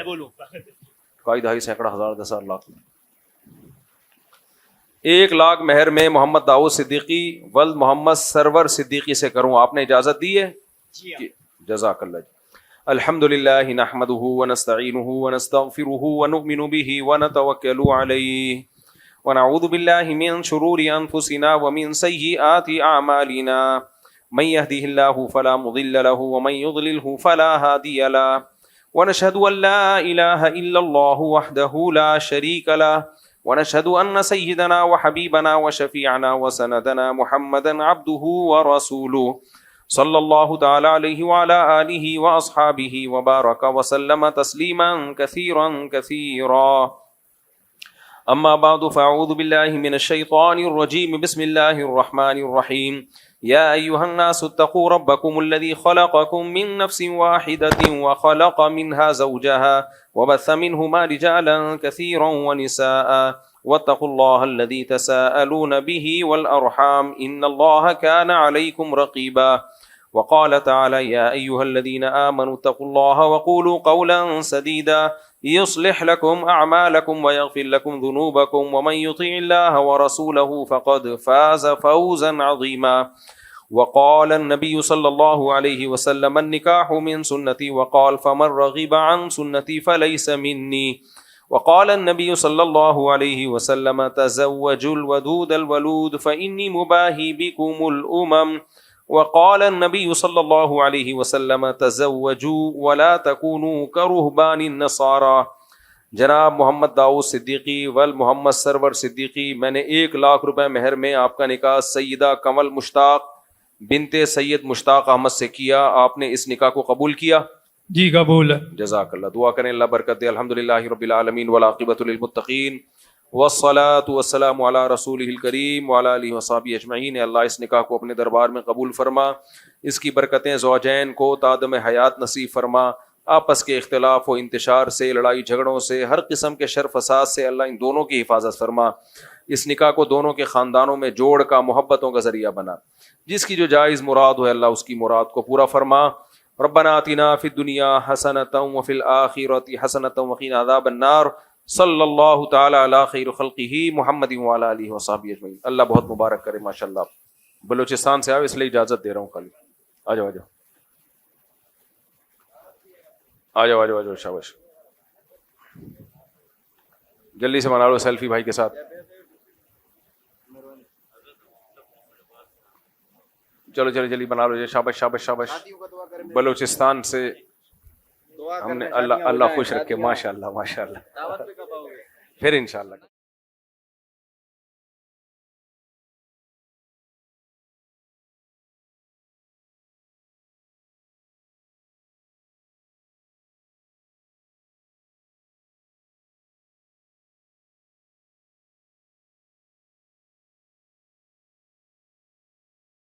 کوئی 2.5 سینکڑا ہزار 10 لاکھ, 1 لاکھ مہر میں محمد داؤد صدیقی ولد محمد سرور صدیقی سے کروں, آپ نے اجازت دی ہے؟ جزاک اللہ. الحمد للہ نحمده ونستعینه ونستغفره ونؤمن به ونتوکل علیہ ونعوذ باللہ من شرور انفسنا ومن سیئات اعمالنا من يهده الله فلا مضل له ومن يضلله فلا هادي له ونشهد ان لا اله الا الله وحده لا شريك له ونشهد ان سيدنا وحبيبنا وشفيعنا وسندنا محمدا عبده ورسوله صلی اللہ تعالی علیہ وعلی آلہ واصحابہ وبارک وسلم تسلیما کثیرا کثیرا. اما بعد فاعوذ باللہ من الشیطان الرجیم. بسم اللہ الرحمن الرحیم. یا ایہا الناس اتقوا ربکم الذی خلقکم من نفس واحدۃ وخلق منها زوجها وبث منهما رجالا كثيرا ونساء واتقوا الله الذي تساءلون به والأرحام إن الله كان عليكم رقيبا. وقال تعالى يا أيها الذين آمنوا اتقوا الله وقولوا قولا سديدا يصلح لكم أعمالكم ويغفر لكم ذنوبكم ومن يطع الله ورسوله فقد فاز فوزا عظيما. وقال النبي صلى الله عليه وسلم النكاح من سنتي وقال فمن رغب عن سنتي فليس مني. وقال النبي صلى الله عليه وسلم تزوجوا الودود الولود فإني مباهي بكم الأمم. وقال النبي صلى الله عليه وسلم تزوجوا ولا تكونوا كرهبان النصارى. جناب محمد داؤد صدیقی محمد سرور صدیقی، میں نے 1,00,000 روپے مہر میں آپ کا نکاح سیدہ کنول مشتاق بنت سید مشتاق احمد سے کیا. آپ نے اس نکاح کو قبول کیا؟ جی قبول ہے. جزاک اللہ. دعا کریں اللہ برکت دے. الحمدللہ رب العالمین والعاقبۃ للمتقین والصلاۃ والسلام علی رسولہ الکریم وعلی آلہ وصحبہ اجمعین. اللہ اس نکاح کو اپنے دربار میں قبول فرما. اس کی برکتیں زوجین کو تادم حیات نصیب فرما. آپس کے اختلاف و انتشار سے، لڑائی جھگڑوں سے، ہر قسم کے شر فساد سے اللہ ان دونوں کی حفاظت فرما. اس نکاح کو دونوں کے خاندانوں میں جوڑ کا، محبتوں کا ذریعہ بنا. جس کی جو جائز مراد ہو اللہ اس کی مراد کو پورا فرما. ربنا آتنا فی الدنیا حسنۃ وفی الآخرۃ حسنۃ وقنا عذاب النار. صلی اللہ تعالی علی خیر خلقہ محمد وعلی آلہ وصحبہ اجمعین. اللہ بہت مبارک کرے. ماشاءاللہ بلوچستان سے آؤ اس لیے اجازت دے رہا ہوں. خالی آ جاؤ آ جاؤ آ جاؤ آ جاؤ. شاباش. جلدی سے بنا لو سیلفی بھائی کے ساتھ. چلو چلو جلدی بنا لو. شاباش شاباش شاباش. بلوچستان سے ہم نے اللہ خوش رکھے. ماشاء اللہ ماشاء اللہ. پھر انشاءاللہ